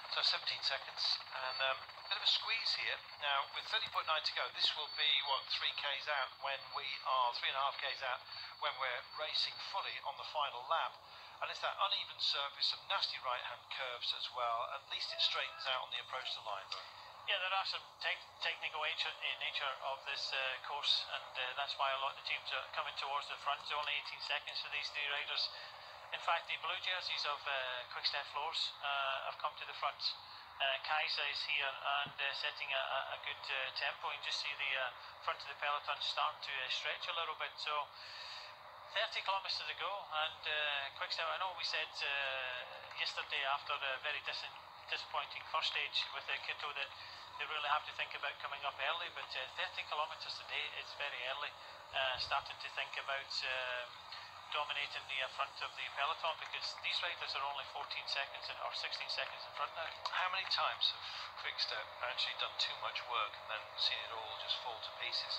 So 17 seconds, and a bit of a squeeze here. Now, with 30.9 to go, this will be, 3Ks out when we are, 3.5Ks out when we're racing fully on the final lap. And it's that uneven surface, some nasty right-hand curves as well. At least it straightens out on the approach to the line, though. Yeah, there are some technical nature of this course, and that's why a lot of the teams are coming towards the front. It's only 18 seconds for these three riders. In fact, the blue jerseys of Quick-Step Floors have come to the front. Kaisa is here and setting a good tempo. You can just see the front of the peloton starting to stretch a little bit. So 30 kilometres to go, and Quick-Step, I know we said yesterday after a very disappointing first stage with Quito that they really have to think about coming up early, but 30 kilometres today is very early, starting to think about dominating the front of the peloton, because these riders are only 14 seconds or 16 seconds in front now. How many times have Quick-Step actually done too much work and then seen it all just fall to pieces?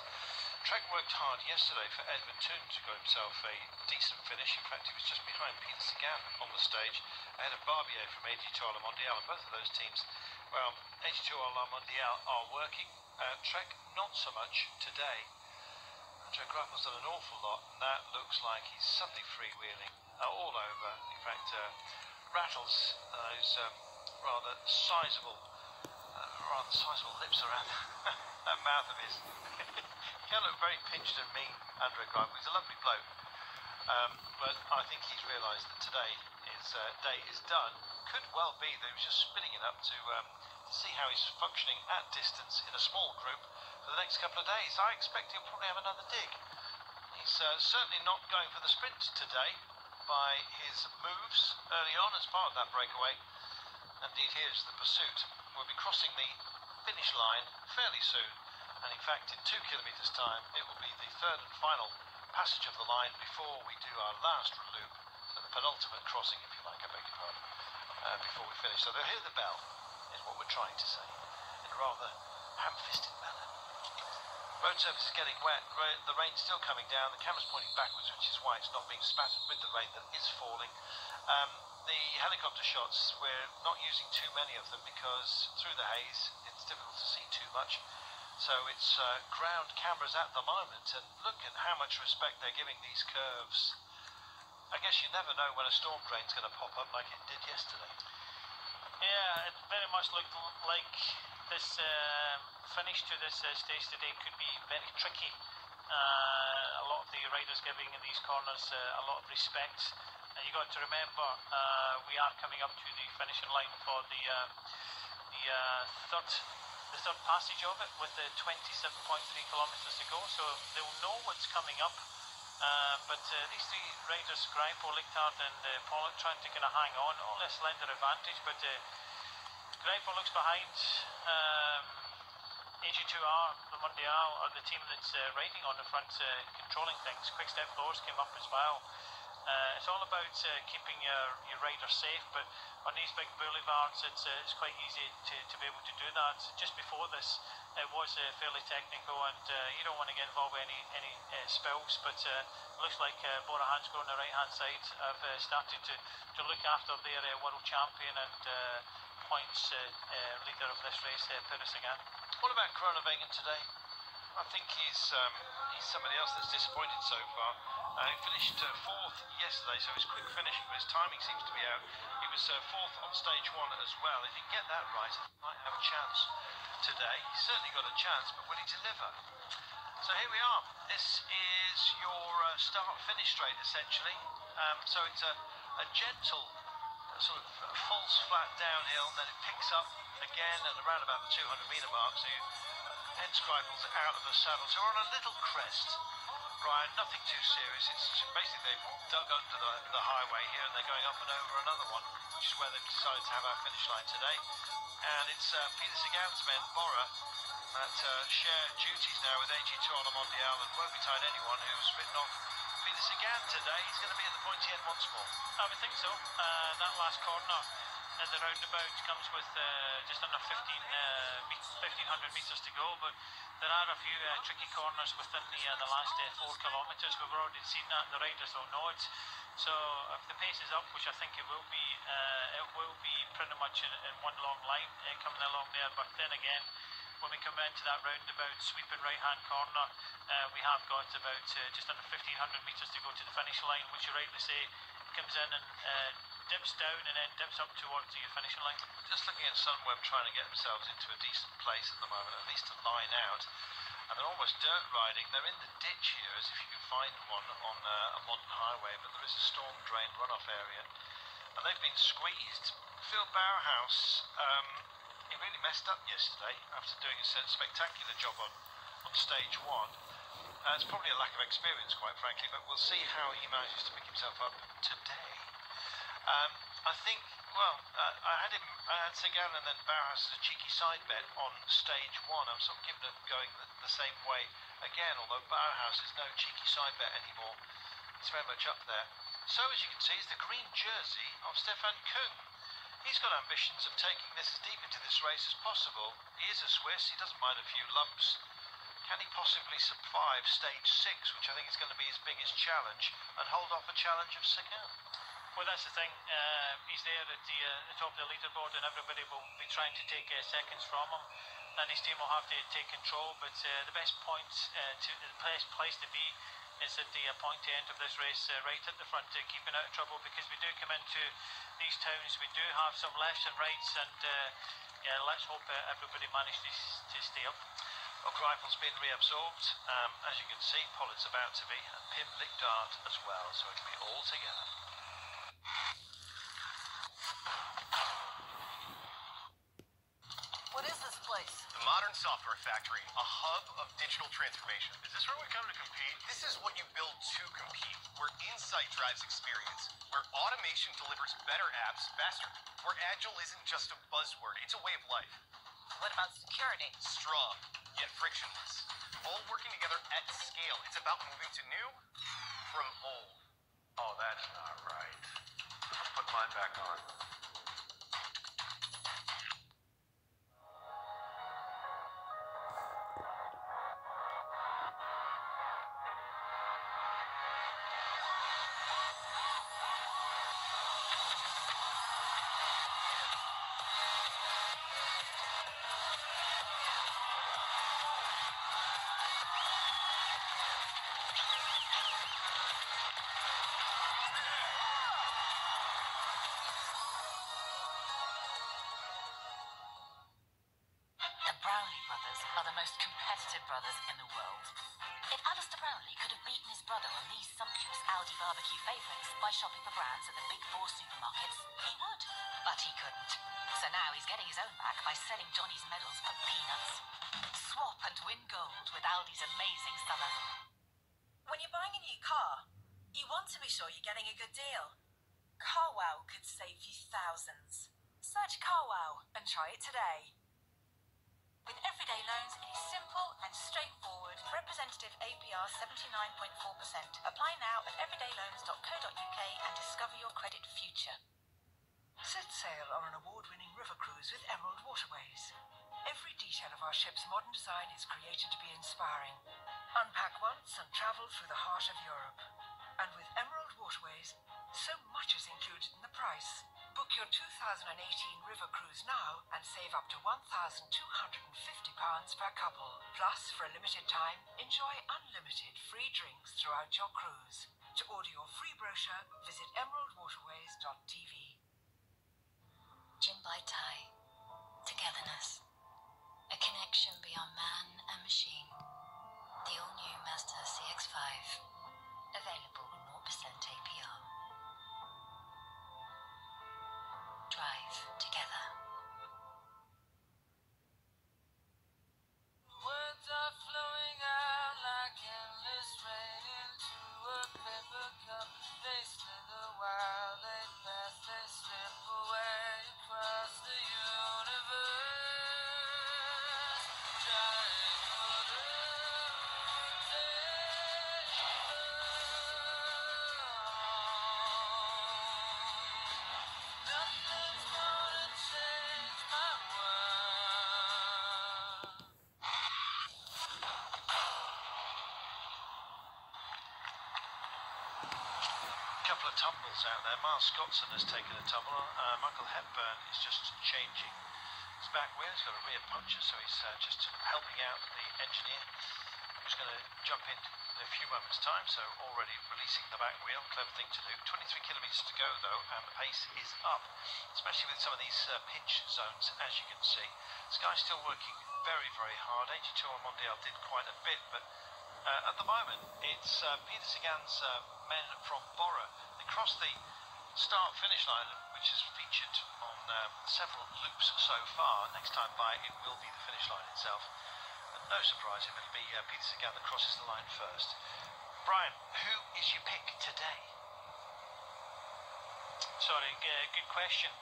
Trek worked hard yesterday for Edward Toon to got himself a decent finish. In fact, he was just behind Peter Sagan on the stage, ahead of Barbier from AG2 La Mondiale, and both of those teams, well, AG2 La Mondiale are working. Trek, not so much today. Andre Greipel's done an awful lot, and that looks like he's suddenly freewheeling all over. In fact, rattles those rather sizable lips around that mouth of his. He can look very pinched and mean, Andre Greipel. He's a lovely bloke, but I think he's realised that today his day is done. Could well be that he was just spinning it up to see how he's functioning at distance in a small group for the next couple of days. I expect he'll probably have another dig. He's certainly not going for the sprint today by his moves early on as part of that breakaway. Indeed, here's the pursuit. We'll be crossing the finish line fairly soon, and in fact in 2 kilometres time it will be the third and final passage of the line before we do our last loop, so the penultimate crossing, if you like, I beg your pardon, before we finish. So they'll hear the bell, is what we're trying to say, in a rather ham-fisted manner. Road surface is getting wet, the rain's still coming down, the camera's pointing backwards, which is why it's not being spattered with the rain that is falling. The helicopter shots, we're not using too many of them because through the haze it's difficult to see too much. So it's ground cameras at the moment, and look at how much respect they're giving these curves. I guess you never know when a storm drain's going to pop up like it did yesterday. Yeah, it very much looked like this finish to this stage today could be very tricky. A lot of the riders giving these corners a lot of respect. And you got to remember, we are coming up to the finishing line for the third passage of it, with 27.3 kilometres to go. So they'll know what's coming up. But these three riders, Greipel, Lichtard and Pollock, trying to kind of hang on, only a slender advantage. But Greipel looks behind. AG2R, the Mondial, are the team that's riding on the front, controlling things. Quick-Step Floors came up as well. It's all about keeping your riders safe, but on these big boulevards it's quite easy to be able to do that. Just before this it was fairly technical, and you don't want to get involved with any spills, but looks like Bora Hansgrohe on the right hand side have started to look after their world champion and points leader of this race, Peter Sagan. What about Groenewegen today? I think he's somebody else that's disappointed so far. He finished fourth yesterday, so his quick finishing, but his timing seems to be out. He was fourth on stage one as well. If he can get that right, he might have a chance today. He's certainly got a chance, but will he deliver? So here we are. This is your start-finish straight, essentially. So it's a gentle sort of falls flat downhill, then it picks up again at around about the 200-metre mark. So hence Greipel's out of the saddle. So we're on a little crest. Brian, nothing too serious. It's basically they've dug under the highway here and they're going up and over another one, which is where they've decided to have our finish line today. And it's Peter Sagan's men, Bora, that share duties now with AG2 La Mondiale, and won't be tied anyone who's written off Peter Sagan today. He's going to be at the pointy end once more. I would think so. That last corner in the roundabout comes with just under 1,500 metres to go, but there are a few tricky corners within the last 4 kilometres. We've already seen that, the riders will know it. So if the pace is up, which I think it will be pretty much in one long line coming along there. But then again, when we come into that roundabout, sweeping right-hand corner, we have got about just under 1,500 metres to go to the finish line, which you rightly say comes in and dips down and then dips up towards the finishing line. Just looking at Sunweb trying to get themselves into a decent place at the moment, at least to line out. And they're almost dirt riding. They're in the ditch here, as if you can find one on a modern highway, but there is a storm drain runoff area. And they've been squeezed. Phil Bauerhaus, he really messed up yesterday after doing a spectacular job on stage one. It's probably a lack of experience, quite frankly, but we'll see how he manages to pick himself up today. I think, well, I had Sagan and then Bauerhaus as a cheeky side bet on stage one. I'm sort of giving it going the same way again, although Bauerhaus is no cheeky side bet anymore. It's very much up there. So, as you can see, is the green jersey of Stefan Kung. He's got ambitions of taking this as deep into this race as possible. He is a Swiss, he doesn't mind a few lumps. Can he possibly survive stage 6, which I think is going to be his biggest challenge, and hold off a challenge of Sagan? Well, that's the thing. He's there at the top of the leaderboard, and everybody will be trying to take seconds from him, and his team will have to take control. But the best place to be is at the point end of this race, right at the front, keeping out of trouble, because we do come into these towns, we do have some lefts and rights, and yeah, let's hope everybody manages to stay up. Look, rifle's been reabsorbed. As you can see, Pollitt's about to be, and Pim Lickdart as well, so it'll be all together. What is this place? The Modern Software Factory, a hub of digital transformation. Is this where we come to compete? This is what you build to compete, where insight drives experience, where automation delivers better apps faster, where agile isn't just a buzzword, it's a way of life. What about security? Strong, yet frictionless. All working together at scale. It's about moving to new from old. Oh, that's not right. Put mine back on. Are the most competitive brothers in the world. If Alistair Brownlee could have beaten his brother on these sumptuous Aldi barbecue favourites by shopping for brands at the big 4 supermarkets, he would. But he couldn't. So now he's getting his own back by selling Johnny's medals for peanuts. Swap and win gold with Aldi's amazing summer. When you're buying a new car, you want to be sure you're getting a good deal. CarWow could save you thousands. Search CarWow and try it today. With everyday loans, it is simple and straightforward. Representative APR 79.4%. Apply now at everydayloans.co.uk and discover your credit future. Set sail on an award-winning river cruise with Emerald Waterways. Every detail of our ship's modern design is created to be inspiring. Unpack once and travel through the heart of Europe. And with Emerald Waterways, so much is included in the price. Book your 2018 river cruise now and save up to £1,250 per couple. Plus, for a limited time, enjoy unlimited free drinks throughout your cruise. To order your free brochure, visit emeraldwaterways.tv. Jinbai Tai. Togetherness. A connection beyond man and machine. The all-new Mazda CX-5. Available 0% APR. Drive together. Words are flowing out like endless rain into a paper cup. They slither while they pass, they slip away across the universe. Trying for the nothing's gonna change my world. A couple of tumbles out there. Miles Scottson has taken a tumble. Michael Hepburn is just changing his back wheel. He's got a rear puncture, so he's just helping out the engineer. who's going to jump in a few moments' time, so already releasing the back wheel. Clever thing to do. 23 kilometres to go, though, and the pace is up, especially with some of these pinch zones, as you can see. Sky's still working very, very hard. 82 on Mondial did quite a bit, but at the moment, it's Peter Sagan's men from Bora. They crossed the start-finish line, which is featured on several loops so far. Next time by, it will be the finish line itself. And no surprise if it'll be Peter Sagan that crosses the line first. Brian, who is your pick today? Sorry, good question.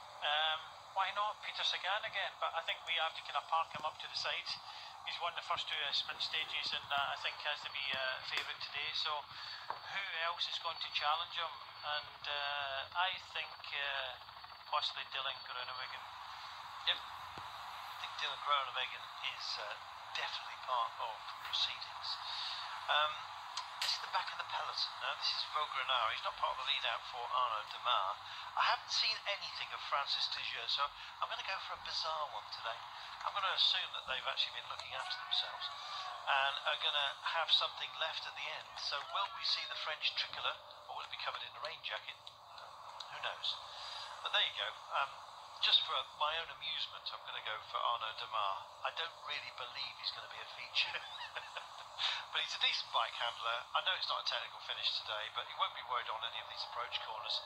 Why not Peter Sagan again? But I think we have to kind of park him up to the side. He's won the first two sprint stages, and I think has to be favourite today. So who else is going to challenge him? And I think possibly Dylan Groenewegen. Yep, I think Dylan Groenewegen is definitely part of proceedings. This is the back of the peloton. Now this is Vaugrenard. He's not part of the lead out for Arnaud Demar. I haven't seen anything of Francis Dejeux, so I'm going to go for a bizarre one today. I'm going to assume that they've actually been looking after themselves and are going to have something left at the end. So will we see the French tricolour, or will it be covered in a rain jacket? Who knows? But there you go. Just for my own amusement, I'm going to go for Arnaud Demar. I don't really believe he's going to be a feature. But he's a decent bike handler. I know it's not a technical finish today, but he won't be worried on any of these approach corners.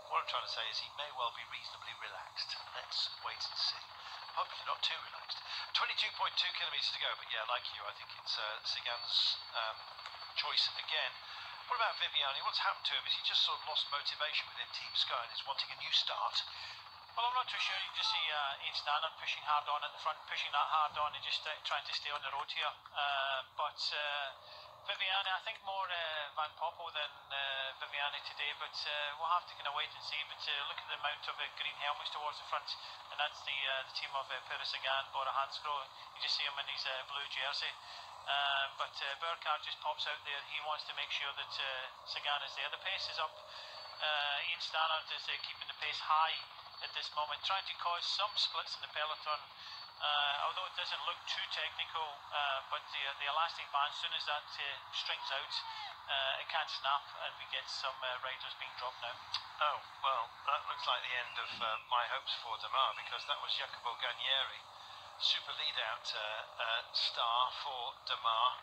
What I'm trying to say is he may well be reasonably relaxed. Let's wait and see. Hopefully not too relaxed. 22.2 kilometres to go, but yeah, like you, I think it's Sagan's choice again. What about Viviani? What's happened to him? Is he just sort of lost motivation within Team Sky and is wanting a new start? Well, I'm not too sure. You just see Ian Stannard pushing hard on at the front, pushing that hard on and just trying to stay on the road here. But Viviani, I think more Van Poppel than Viviani today, but we'll have to kind of wait and see. But look at the amount of green helmets towards the front, and that's the team of Peter Sagan, Bora Hansgrohe. You just see him in his blue jersey. But Burkhardt just pops out there. He wants to make sure that Sagan is there. The pace is up. Ian Stannard is keeping the pace high at this moment, trying to cause some splits in the peloton. Although it doesn't look too technical, but the elastic band, as soon as that strings out, it can snap and we get some riders being dropped now. Oh, well, that looks like the end of my hopes for Demar, because that was Jacopo Guarnieri, super lead-out star for Demar,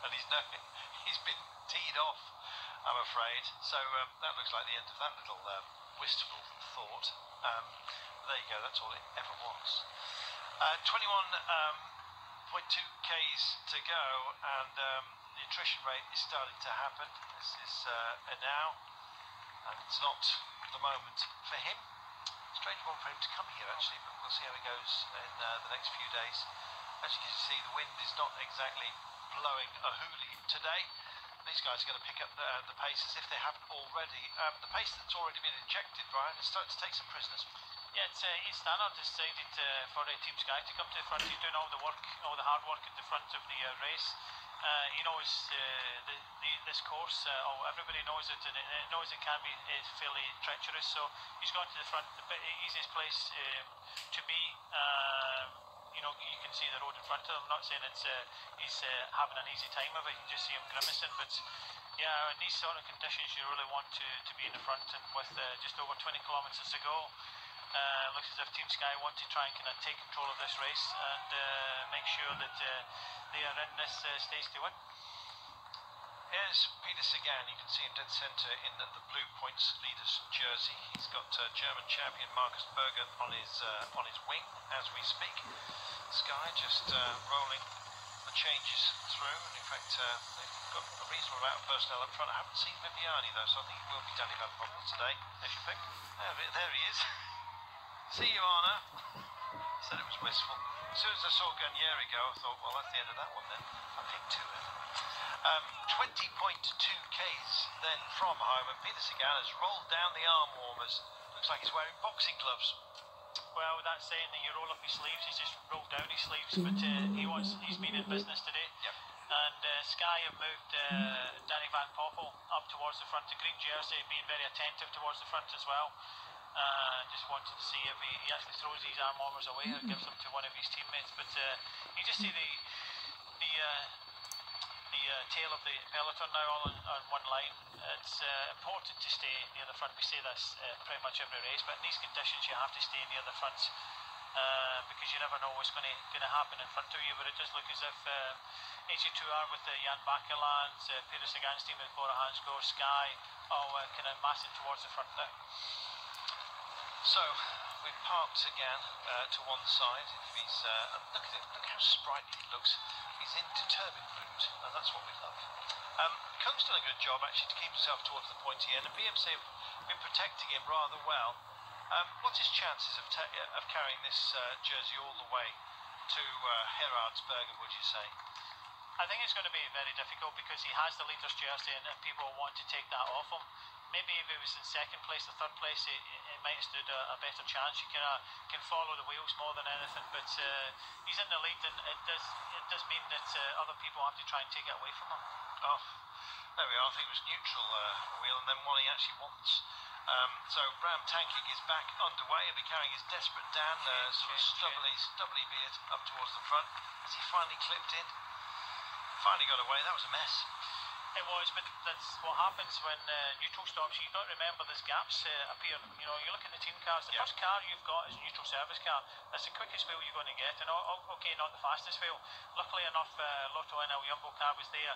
and he's been teed off, I'm afraid. So that looks like the end of that little wistful thought. There you go, that's all it ever was. 21.2 Ks to go, and the attrition rate is starting to happen. This is now, and it's not the moment for him. Strange one for him to come here, actually, but we'll see how it goes in the next few days. As you can see, the wind is not exactly blowing a hoolie today. These guys are going to pick up the pace as if they haven't already. The pace that's already been injected, Brian, is starting to take some prisoners. Yeah, it's Ian Stannard decided for Team Sky to come to the front. He's doing all the work, all the hard work at the front of the race. He knows this course. Everybody knows it, and it knows it can be fairly treacherous. So he's gone to the front, the easiest place to be. You know, you can see the road in front of him. I'm not saying it's he's having an easy time of it. You can just see him grimacing. But yeah, in these sort of conditions, you really want to be in the front. And with just over 20 kilometres to go, looks as if Team Sky want to try and kind of take control of this race and make sure that they are in this stage to win. Here's Peter Sagan. You can see him dead centre in the blue points leaders jersey. He's got German champion Markus Berger on his wing as we speak. Sky just rolling the changes through, and in fact they've got a reasonable amount of personnel up front. I haven't seen Viviani though, so I think it will be Danny Van Poppel today. There's your pick. There he is. See you, Arna. Said it was wistful. As soon as I saw Guarnieri go, I thought, well, that's the end of that one then. I picked two of them. 20.2 Ks then from home, and Peter Sagan has rolled down the arm warmers. Looks like he's wearing boxing gloves. Well, that's saying that you roll up his sleeves. He's just rolled down his sleeves, but he's been in business today. Yep. And Sky have moved Danny Van Poppel up towards the front. The green jersey being very attentive towards the front as well. Just wanted to see if he actually throws these arm warmers away or gives them to one of his teammates. But you just see the tail of the peloton now, all on one line. It's important to stay near the front. We say this pretty much every race, but in these conditions you have to stay near the front because you never know what's going to happen in front of you. But it does look as if AG2R with Jan Bakeland, Peter Sagan's team with Bora Hansgrohe, Sky, all kind of massing towards the front there. So we've parked again to one side. He's look at it, look how sprightly he looks. He's in determined mood, and that's what we love. Kung's done a good job actually to keep himself towards the pointy end, and BMC have been protecting him rather well. What's his chances of carrying this jersey all the way to Gerardsbergen, would you say? I think it's going to be very difficult because he has the leader's jersey and people want to take that off him. Maybe if he was in second place or third place, it might have stood a better chance. You can follow the wheels more than anything, but he's in the lead, and it does mean that other people have to try and take it away from him. Oh, there we are. I think it was neutral wheel, and then one he actually wants. So Bram Tankig is back underway. He'll be carrying his Desperate Dan, sort of stubbly beard up towards the front. Has he finally clipped in? Finally got away. That was a mess. It was, but that's what happens when neutral stops. You've got to remember there's gaps appear. You know, you look at the team cars. The first car you've got is a neutral service car. That's the quickest wheel you're going to get, and okay, not the fastest wheel. Luckily enough, Lotto NL Jumbo car was there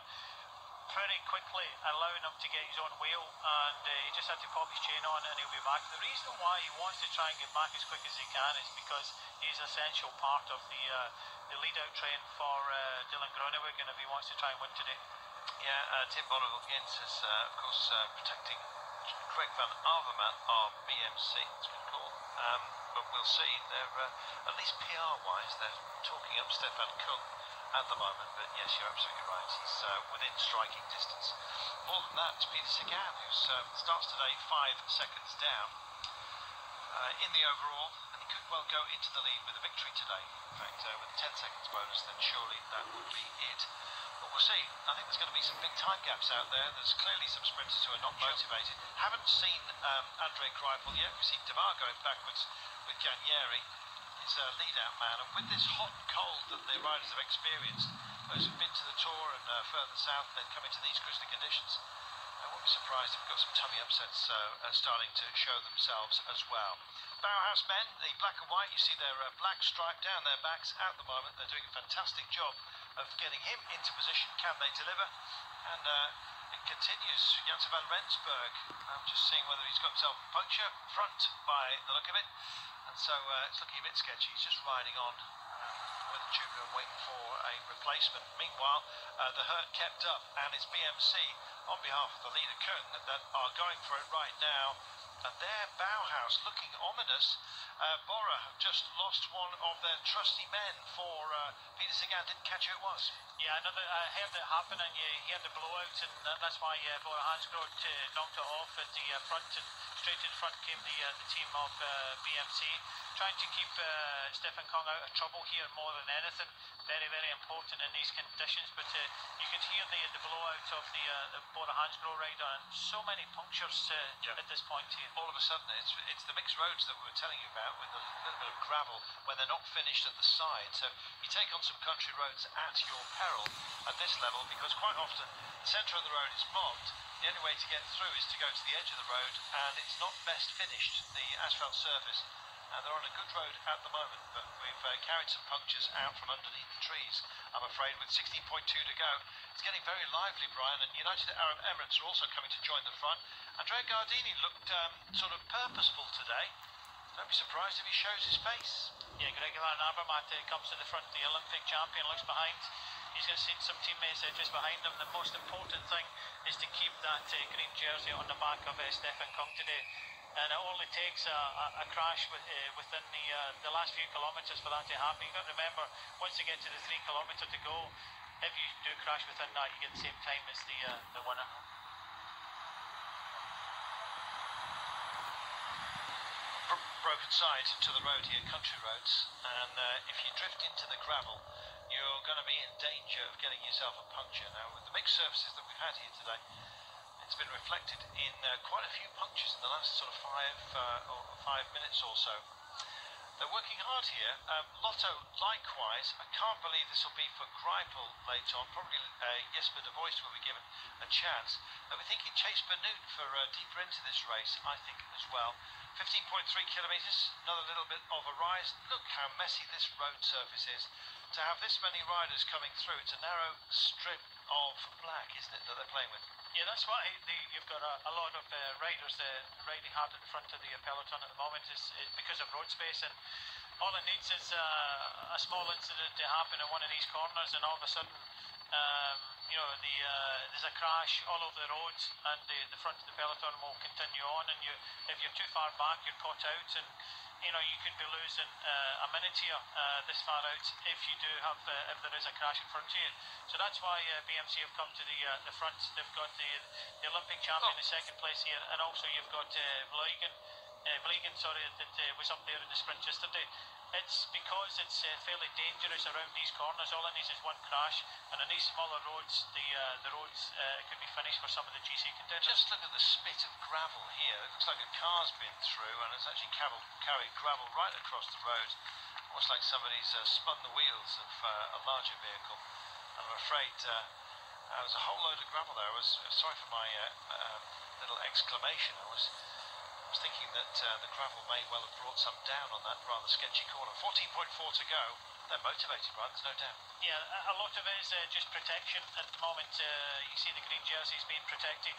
pretty quickly, allowing him to get his own wheel, and he just had to pop his chain on and he'll be back. The reason why he wants to try and get back as quick as he can is because he's an essential part of the lead-out train for Dylan Groenewegen if he wants to try and win today. Yeah, Tim Bonneville-Gens is, of course, protecting Greg van Avermaet, our BMC, it's been called. But we'll see. They're, at least PR-wise, they're talking up Stefan Kung at the moment. But yes, you're absolutely right. He's within striking distance. More than that, Peter Sagan, who starts today 5 seconds down in the overall, and he could well go into the lead with a victory today. In fact, with a 10 seconds bonus, then surely that would be it. But we'll see. I think there's going to be some big time gaps out there. There's clearly some sprinters who are not motivated. Haven't seen Andre Greipel yet. We've seen Devar going backwards with Gagneri, his lead-out man. And with this hot and cold that the riders have experienced, those who've been to the Tour and further south, then come into these grizzly conditions, I won't be surprised if we've got some tummy upsets starting to show themselves as well. Bauhaus men, the black and white, you see their black stripe down their backs at the moment. They're doing a fantastic job of getting him into position. Can they deliver? And it continues. Janssen van Rensburg, I'm just seeing whether he's got himself a puncture front by the look of it. And so it's looking a bit sketchy. He's just riding on with a junior waiting for a replacement. Meanwhile, the hurt kept up, and it's BMC on behalf of the leader Kung that are going for it right now. And there, Bauhaus looking ominous. Bora have just lost one of their trusty men for Peter Sagan. Didn't catch who it was. Yeah, I heard it happen, and you heard the blowout, and that's why Bora Hansgrohe knocked it off at the front, and straight to the front came the team of BMC, trying to keep Stefan Kung out of trouble here more than anything. Very, very important in these conditions, but you could hear the blowout of the Bora Hansgrohe rider, and so many punctures at this point here. All of a sudden, it's the mixed roads that we were telling you about, with a little bit of gravel when they're not finished at the side. So you take on some country roads at your peril at this level, because quite often the centre of the road is mobbed. The only way to get through is to go to the edge of the road, and it's not best finished, the asphalt surface. They're on a good road at the moment, but we've carried some punctures out from underneath the trees, I'm afraid, with 16.2 to go. It's getting very lively, Brian, and United Arab Emirates are also coming to join the front. Andrea Gardini looked sort of purposeful today. Don't be surprised if he shows his face. Yeah, Greg van Avermaet comes to the front, the Olympic champion, looks behind. He's going to see some teammates just behind him. The most important thing is to keep that green jersey on the back of Stefan Kung today. And it only takes a crash within the last few kilometres for that to happen. You've got to remember, once you get to the 3 kilometre to go, if you do crash within that, you get the same time as the winner. Broken side to the road here, country roads, and if you drift into the gravel, you're going to be in danger of getting yourself a puncture. Now, with the mixed surfaces that we've had here today, it's been reflected in quite a few punctures in the last sort of 5 minutes or so. They're working hard here. Lotto, likewise. I can't believe this will be for Greipel later on. Probably Jesper de Voist will be given a chance. We're thinking Chase Benoot for deeper into this race, I think, as well. 15.3 kilometres, another little bit of a rise. Look how messy this road surface is. To have this many riders coming through, it's a narrow strip of black, isn't it, that they're playing with? Yeah, that's why you've got a lot of riders riding hard at the front of the peloton at the moment is because of road space, and all it needs is a small incident to happen in one of these corners, and all of a sudden, there's a crash all over the roads, and the front of the peloton will continue on, and if you're too far back, you're caught out, and you could be losing a minute here this far out if you do have if there is a crash in front of you. So that's why BMC have come to the front. They've got the Olympic champion in second place here, and also you've got Vliegen, that was up there in the sprint yesterday. It's because it's fairly dangerous around these corners. All it needs is one crash, and on these smaller roads, the roads could be finished for some of the GC contenders. Just look at the spit of gravel here. It looks like a car's been through, and it's actually carried gravel right across the road. Almost like somebody's spun the wheels of a larger vehicle. And I'm afraid there was a whole load of gravel there. I was sorry for my little exclamation. I was thinking that the gravel may well have brought some down on that rather sketchy corner. 14.4 to go. They're motivated, right? There's no doubt. Yeah, a lot of it is just protection. At the moment, you see the green jerseys being protected.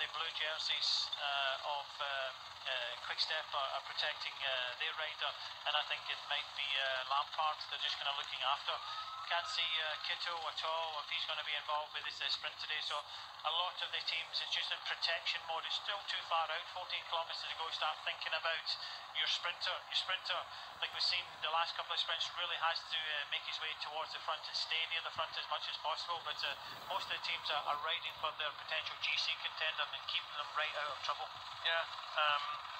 The blue jerseys of Quick-Step are protecting their rider, and I think it might be Lampard they're just kind of looking after. Can't see Kitto at all if he's going to be involved with this sprint today. So a lot of the teams, it's just in protection mode. It's still too far out, 14 kilometres to go. Start thinking about your sprinter. Your sprinter, like we've seen the last couple of sprints, really has to make his way towards the front and stay near the front as much as possible. But most of the teams are riding for their potential GC contender and keeping them right out of trouble. Yeah,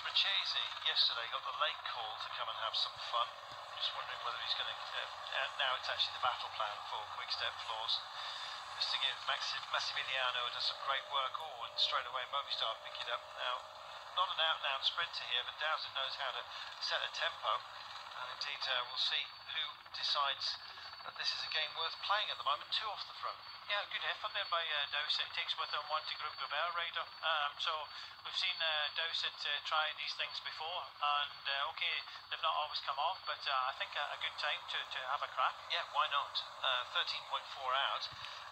Richese yesterday got the late call to come and have some fun. Just wondering whether he's going to... now it's actually the battle plan for Quick-Step Floors. Just to give Massimiliano does some great work. Oh, and straight away Movistar pick it up. Now, not an out-and-out sprinter here, but Dowsett knows how to set a tempo. And indeed, we'll see who decides that this is a game worth playing at the moment. Two off the front. Yeah, good effort there by Dowsett. Takes with him one to Group Gobert rider. So we've seen Dowsett try these things before, and okay, they've not always come off, but I think a good time to have a crack. Yeah, why not? 13.4 out,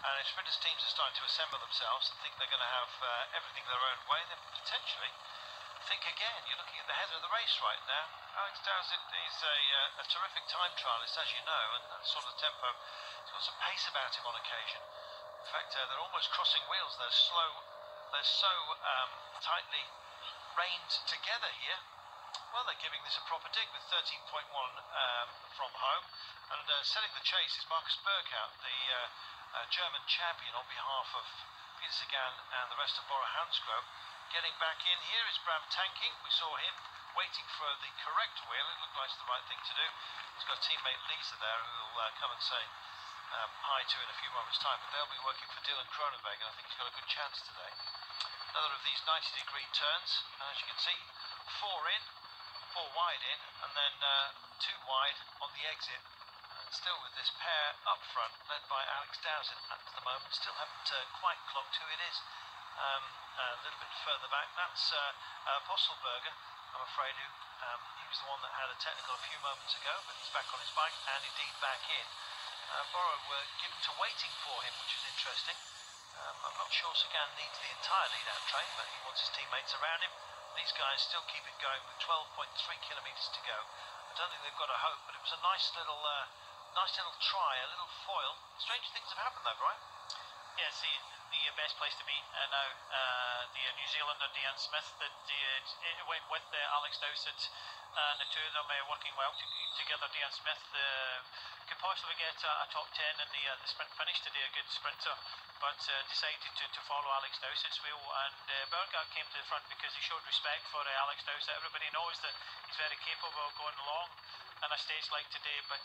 and if sprinters teams are starting to assemble themselves and think they're going to have everything their own way, then potentially think again. You're looking at the head of the race right now. Alex Dowsett is a terrific time trialist, as you know, and that sort of tempo. He's got some pace about him on occasion. In fact, they're almost crossing wheels. They're slow. They're so tightly reined together here. Well, they're giving this a proper dig with 13.1 from home. And setting the chase is Marcus Burkhardt, the German champion on behalf of Peter Sagan and the rest of Bora Hansgrohe. Getting back in here is Bram Tankink. We saw him waiting for the correct wheel. It looked like it's the right thing to do. He's got teammate Lisa there who will come and say hi to in a few moments' time. But they'll be working for Dylan Kronenberg, and I think he's got a good chance today. Another of these 90-degree turns, and as you can see, 4 in, 4 wide in, and then 2 wide on the exit. And still with this pair up front, led by Alex Dowsett at the moment. Still haven't quite clocked who it is. A little bit further back, that's Posselberger, I'm afraid, who he was the one that had a technical a few moments ago, but he's back on his bike and indeed back in. Bora were given to waiting for him, which is interesting. I'm not sure Sagan needs the entire lead-out train, but he wants his teammates around him. These guys still keep it going with 12.3 kilometres to go. I don't think they've got a hope, but it was a nice little try, a little foil. Strange things have happened though, Brian. Yeah, see, the best place to be now, the New Zealander Dean Smith, that it went with Alex Dowsett, and the two of them working well together. Dean Smith could possibly get a top 10 in the sprint finish today, a good sprinter, but decided to follow Alex Dowsett's wheel, and Burkhardt came to the front because he showed respect for Alex Dowsett. Everybody knows that he's very capable of going along on a stage like today, but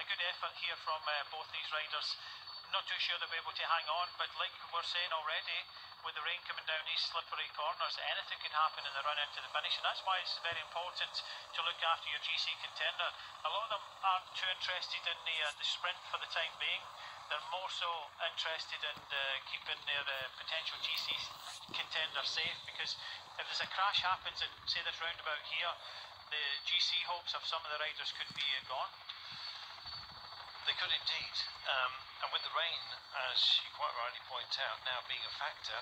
a good effort here from both these riders. Not too sure they'll be able to hang on, but like we're saying already, with the rain coming down these slippery corners, anything could happen in the run into the finish, and that's why it's very important to look after your GC contender. A lot of them aren't too interested in the sprint for the time being. They're more so interested in keeping their potential GC contender safe, because if there's a crash happens at, say, this roundabout here, the GC hopes of some of the riders could be gone. They could indeed, and with the rain, as you quite rightly point out, now being a factor,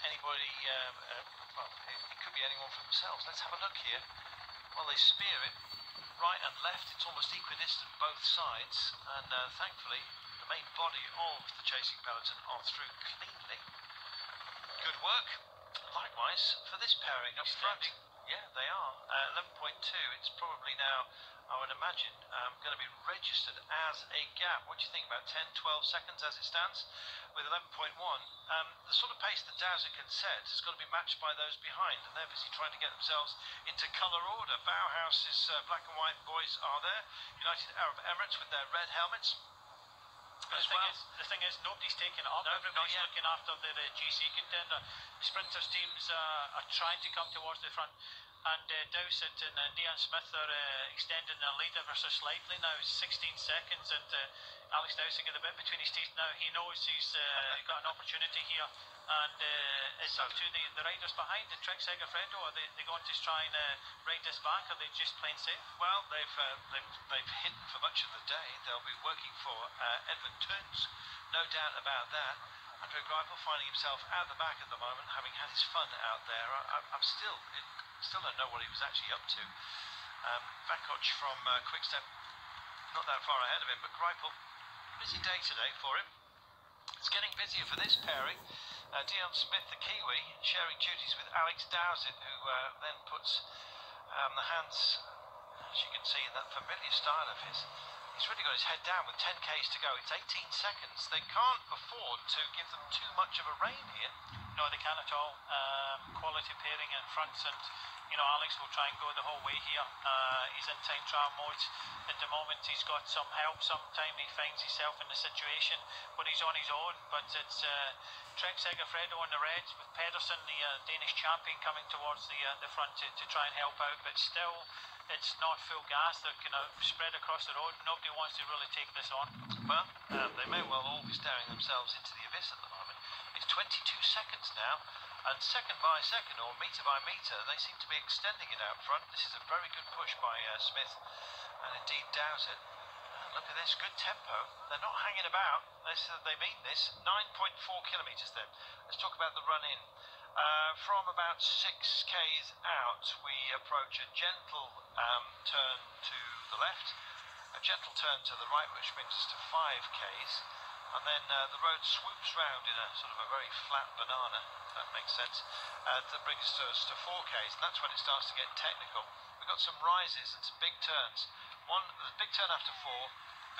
anybody, well, it could be anyone for themselves. Let's have a look here. Well, they spear it right and left. It's almost equidistant both sides, and thankfully the main body of the chasing peloton are through cleanly. Good work. Likewise for this pairing up front. Yeah, they are. 11.2. It's probably now, I would imagine, going to be registered as a gap. What do you think, about 10, 12 seconds as it stands? With 11.1, the sort of pace that Dowser can set has got to be matched by those behind, and they're busy trying to get themselves into colour order. Bauhaus's black and white boys are there. United Arab Emirates with their red helmets. The thing is, nobody's taking it up. No, Everybody's looking after their GC contender. The sprinters teams are trying to come towards the front, and Dowsett and Dean Smith are extending their lead ever so slightly now. 16 seconds, and Alex Dowsett got a bit between his teeth now. He knows he's got an opportunity here, and it's up to the riders behind. The Trek Segafredo, are they going to try and ride this back, or are they just playing safe? Well, they've hidden for much of the day. They'll be working for Edward Toons, no doubt about that. Andre Greipel finding himself at the back at the moment, having had his fun out there. I'm still don't know what he was actually up to. Vakoch from Quickstep, not that far ahead of him, but Greipel, busy day today for him. It's getting busier for this pairing. Dion Smith, the Kiwi, sharing duties with Alex Dowsett, who then puts the hands, as you can see, in that familiar style of his. He's really got his head down with 10 Ks to go. It's 18 seconds. They can't afford to give them too much of a rein here. No, they can't at all. Quality pairing in front, and Alex will try and go the whole way here. He's in time trial mode at the moment. He's got some help. Sometimes he finds himself in the situation where he's on his own, but it's Trek Segafredo on the reds with Pedersen, the Danish champion, coming towards the front to try and help out, but still it's not full gas. They're kind of spread across the road. Nobody wants to really take this on. Well, they may well all be staring themselves into the abyss at the moment. It's 22 seconds now, and second by second, or metre by metre, they seem to be extending it out front. This is a very good push by Smith, and indeed Dowsett. Look at this, good tempo. They're not hanging about. They mean this. 9.4 kilometres then. Let's talk about the run in. From about 6 Ks out, we approach a gentle turn to the left, a gentle turn to the right, which brings us to 5 Ks, and then the road swoops round in a sort of a very flat banana, if that makes sense. That brings us to 4 Ks, and that's when it starts to get technical. We've got some rises and some big turns. There's a big turn after 4,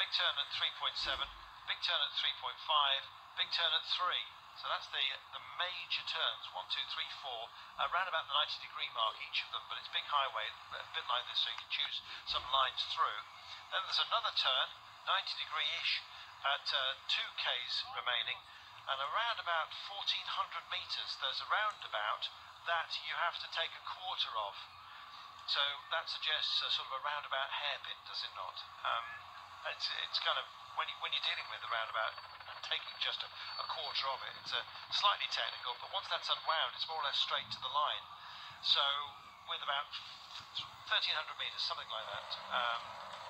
big turn at 3.7, big turn at 3.5, big turn at 3. So that's the major turns, 1, 2, 3, 4, around about the 90-degree mark, each of them, but it's big highway, a bit like this, so you can choose some lines through. Then there's another turn, 90-degree-ish, at 2 Ks remaining, and around about 1,400 metres, there's a roundabout that you have to take a quarter of. So that suggests a sort of a roundabout hairpin, does it not? It's kind of, when you're dealing with a roundabout and taking just a quarter of it, it's slightly technical, but once that's unwound, it's more or less straight to the line. So with about 1,300 metres, something like that,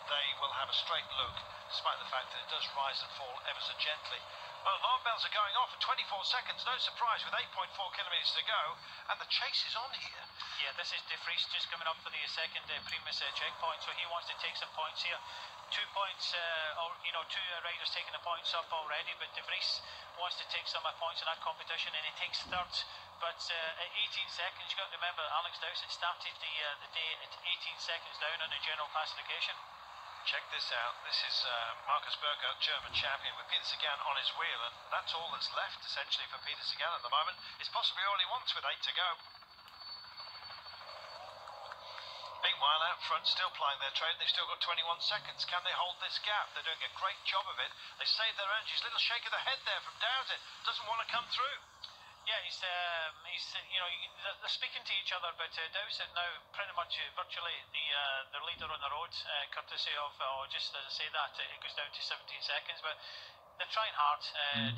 they will have a straight look, despite the fact that it does rise and fall ever so gently. Well, alarm bells are going off at 24 seconds, no surprise, with 8.4 kilometres to go, and the chase is on here. Yeah, this is De Vries just coming up for the second Primus checkpoint, so he wants to take some points here. 2 points, two riders taking the points up already, but De Vries wants to take some points in that competition, and he takes third. But at 18 seconds, you've got to remember, Alex Dowsett started the day at 18 seconds down on the general classification. Check this out. This is Markus Burkhardt, German champion, with Peter Sagan on his wheel, and that's all that's left, essentially, for Peter Sagan at the moment. It's possibly all he wants with 8 to go. Meanwhile, out front, still plying their trade. They've still got 21 seconds. Can they hold this gap? They're doing a great job of it. They save their energies. Little shake of the head there from Dowsett. Doesn't want to come through. Yeah, they're speaking to each other, but Dowsett now pretty much virtually the leader on the road, courtesy of, just as I say that, it goes down to 17 seconds, but they're trying hard.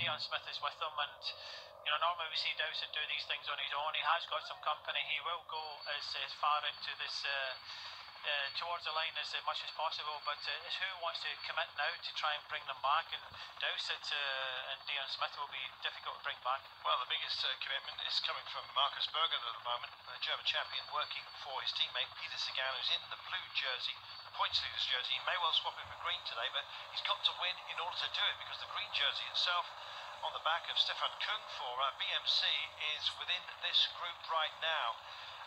Dion Smith is with them, and normally we see Dowsett do these things on his own. He has got some company. He will go as far into this towards the line as much as possible, but it's who wants to commit now to try and bring them back, and Dowsett and Dion Smith will be difficult to bring back. Well, the biggest commitment is coming from Marcus Berger at the moment, the German champion, working for his teammate Peter Sagan, who's in the blue jersey, the points leader's jersey. He may well swap it for green today, but he's got to win in order to do it, because the green jersey itself on the back of Stefan Kung for BMC is within this group right now.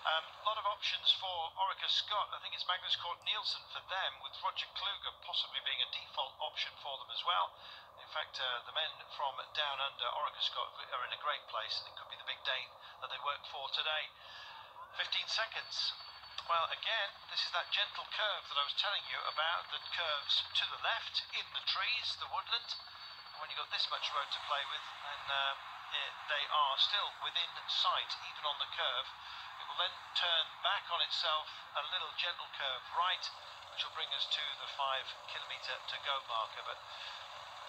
A lot of options for Orica Scott. I think it's Magnus Cort Nielsen for them, with Roger Kluger possibly being a default option for them as well. In fact, the men from down under Orica Scott are in a great place, and it could be the big Dane that they work for today. 15 seconds. Well, again, this is that gentle curve that I was telling you about, that curves to the left in the trees, the woodland. And when you've got this much road to play with, then they are still within sight, even on the curve. It will then turn back on itself, a little gentle curve right, which will bring us to the 5 kilometre to go marker. But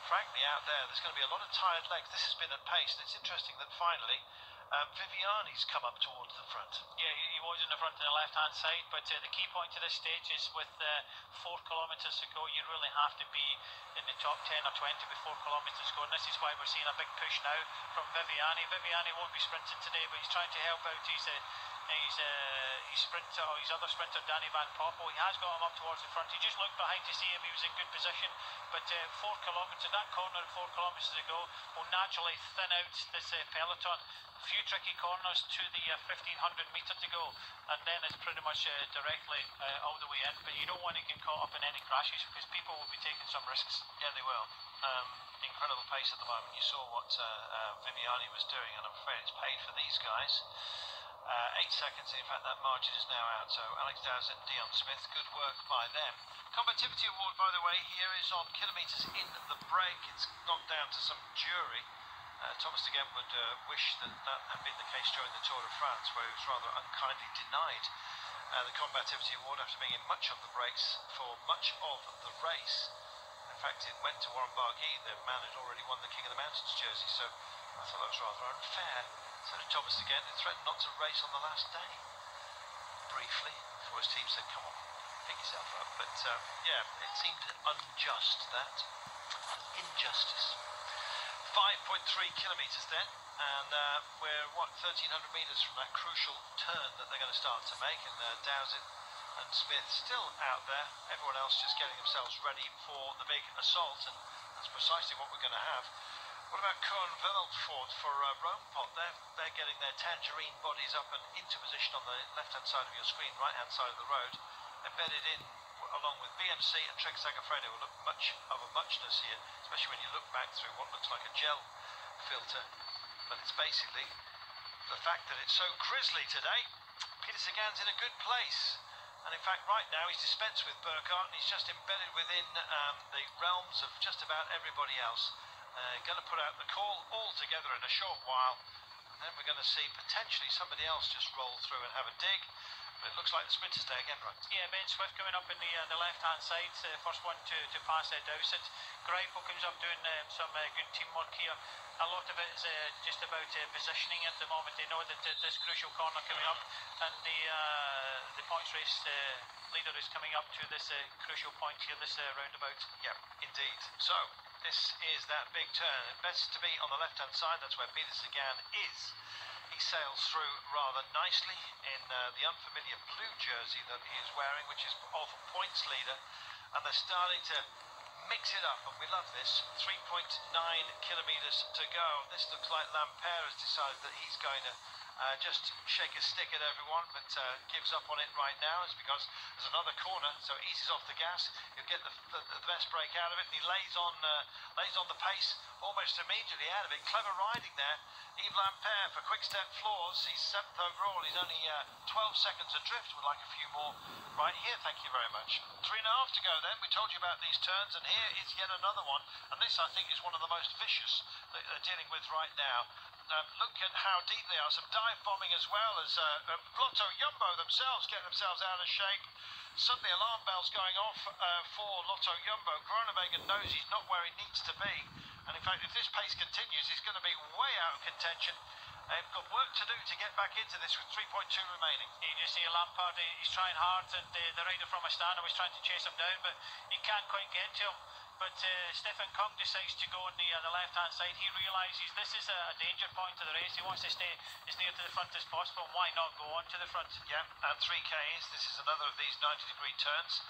frankly, out there's going to be a lot of tired legs. This has been at pace, and it's interesting that finally Viviani's come up towards the front. Yeah, he was in the front on the left-hand side, but the key point to this stage is with 4 kilometres to go, you really have to be in the top 10 or 20 with 4 kilometres to go, and this is why we're seeing a big push now from Viviani. Viviani won't be sprinting today, but he's trying to help out his sprinter, or his other sprinter, Danny Van Poppel. He has got him up towards the front. He just looked behind to see if he was in good position, but 4 kilometres, that corner at 4 kilometres to go will naturally thin out this peloton. A few tricky corners to the 1500 metre to go, and then it's pretty much directly all the way in, but you don't want to get caught up in any crashes, because people will be taking some risks. Yeah, they will. Incredible pace at the moment. You saw what Viviani was doing, and I'm afraid it's paid for these guys. 8 seconds, in fact that margin is now out, so Alex Dowsett and Dion Smith, good work by them. Combativity award, by the way, here is on kilometres in the break. It's gone down to some jury. Thomas again would wish that had been the case during the Tour de France, where he was rather unkindly denied the combativity award after being in much of the breaks for much of the race. In fact, it went to Warren Barguil, the man who'd already won the King of the Mountains jersey, so I thought that was rather unfair. So did Thomas again, who threatened not to race on the last day. Briefly, before his team said, come on, pick yourself up. But yeah, it seemed unjust, that. Injustice. 5.3 kilometres then, and we're, 1,300 metres from that crucial turn that they're going to start to make, and Dowsett and Smith still out there, everyone else just getting themselves ready for the big assault, and that's precisely what we're going to have. What about Cohen-Vilfort for Roompot? They're getting their tangerine bodies up and into position on the left-hand side of your screen, right-hand side of the road, embedded in along with BMC and Trek Segafredo will look much of a muchness here, especially when you look back through what looks like a gel filter. But it's basically the fact that it's so grisly today. Peter Sagan's in a good place. And in fact, right now, he's dispensed with Burkhardt, and he's just embedded within the realms of just about everybody else. Going to put out the call all together in a short while, and then we're going to see potentially somebody else just roll through and have a dig. But it looks like the sprinters day again, right? Yeah, Ben Swift coming up in the left-hand side, first one to pass Dowsett. Greipel comes up doing some good teamwork here. A lot of it is just about positioning at the moment. They know that this crucial corner coming up, and the points race leader is coming up to this crucial point here, this roundabout. Yeah, indeed. So, this is that big turn. Best to be on the left-hand side, that's where Peter Sagan is. He sails through rather nicely in the unfamiliar blue jersey that he is wearing, which is of points leader, and they're starting to mix it up, and we love this. 3.9 kilometres to go. This looks like Lampere has decided that he's going to just shake a stick at everyone, but gives up on it right now. It's because there's another corner, so eases off the gas. He'll get the best break out of it, and he lays on the pace almost immediately out of it. Clever riding there. Yves Lampere for Quick Step Floors. He's 7th overall. He's only 12 seconds adrift. Would like a few more right here. Thank you very much. 3.5 to go then. We told you about these turns, and here is yet another one. And this, I think, is one of the most vicious that they're dealing with right now. and look at how deep they are. Some dive bombing as well as Lotto Jumbo themselves get themselves out of shape. Suddenly alarm bells going off for Lotto Jumbo. Groenewegen knows he's not where he needs to be. And in fact, if this pace continues, he's going to be way out of contention. They've got work to do to get back into this with 3.2 remaining. You just see Lampard, he's trying hard, and the rider from Astana was trying to chase him down, but he can't quite get to him. But Stefan Kung decides to go on the left-hand side. He realises this is a danger point to the race. He wants to stay as near to the front as possible. Why not go on to the front? Yeah, and 3Ks. This is another of these 90-degree turns.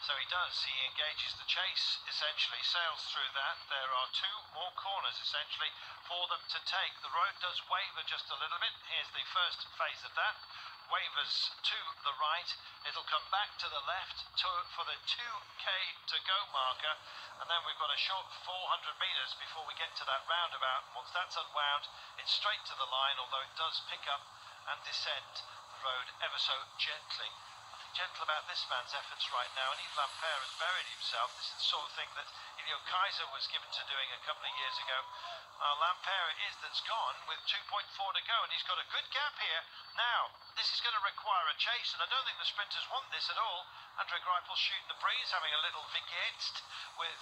So he does. He engages the chase, essentially, sails through that. There are two more corners, essentially, for them to take. The road does waver just a little bit. Here's the first phase of that. Wavers to the right. It'll come back to the left for the 2K to go marker. And then we've got a short 400 metres before we get to that roundabout. Once that's unwound, it's straight to the line, although it does pick up and descend the road ever so gently. Gentle about this man's efforts right now, and Yves Lampaert has buried himself. This is the sort of thing that Ilio Kaiser was given to doing a couple of years ago. Lampaert it is that's gone with 2.4 to go, and he's got a good gap here. Now, this is going to require a chase, and I don't think the sprinters want this at all. Andre Greipel shooting the breeze, having a little vigest with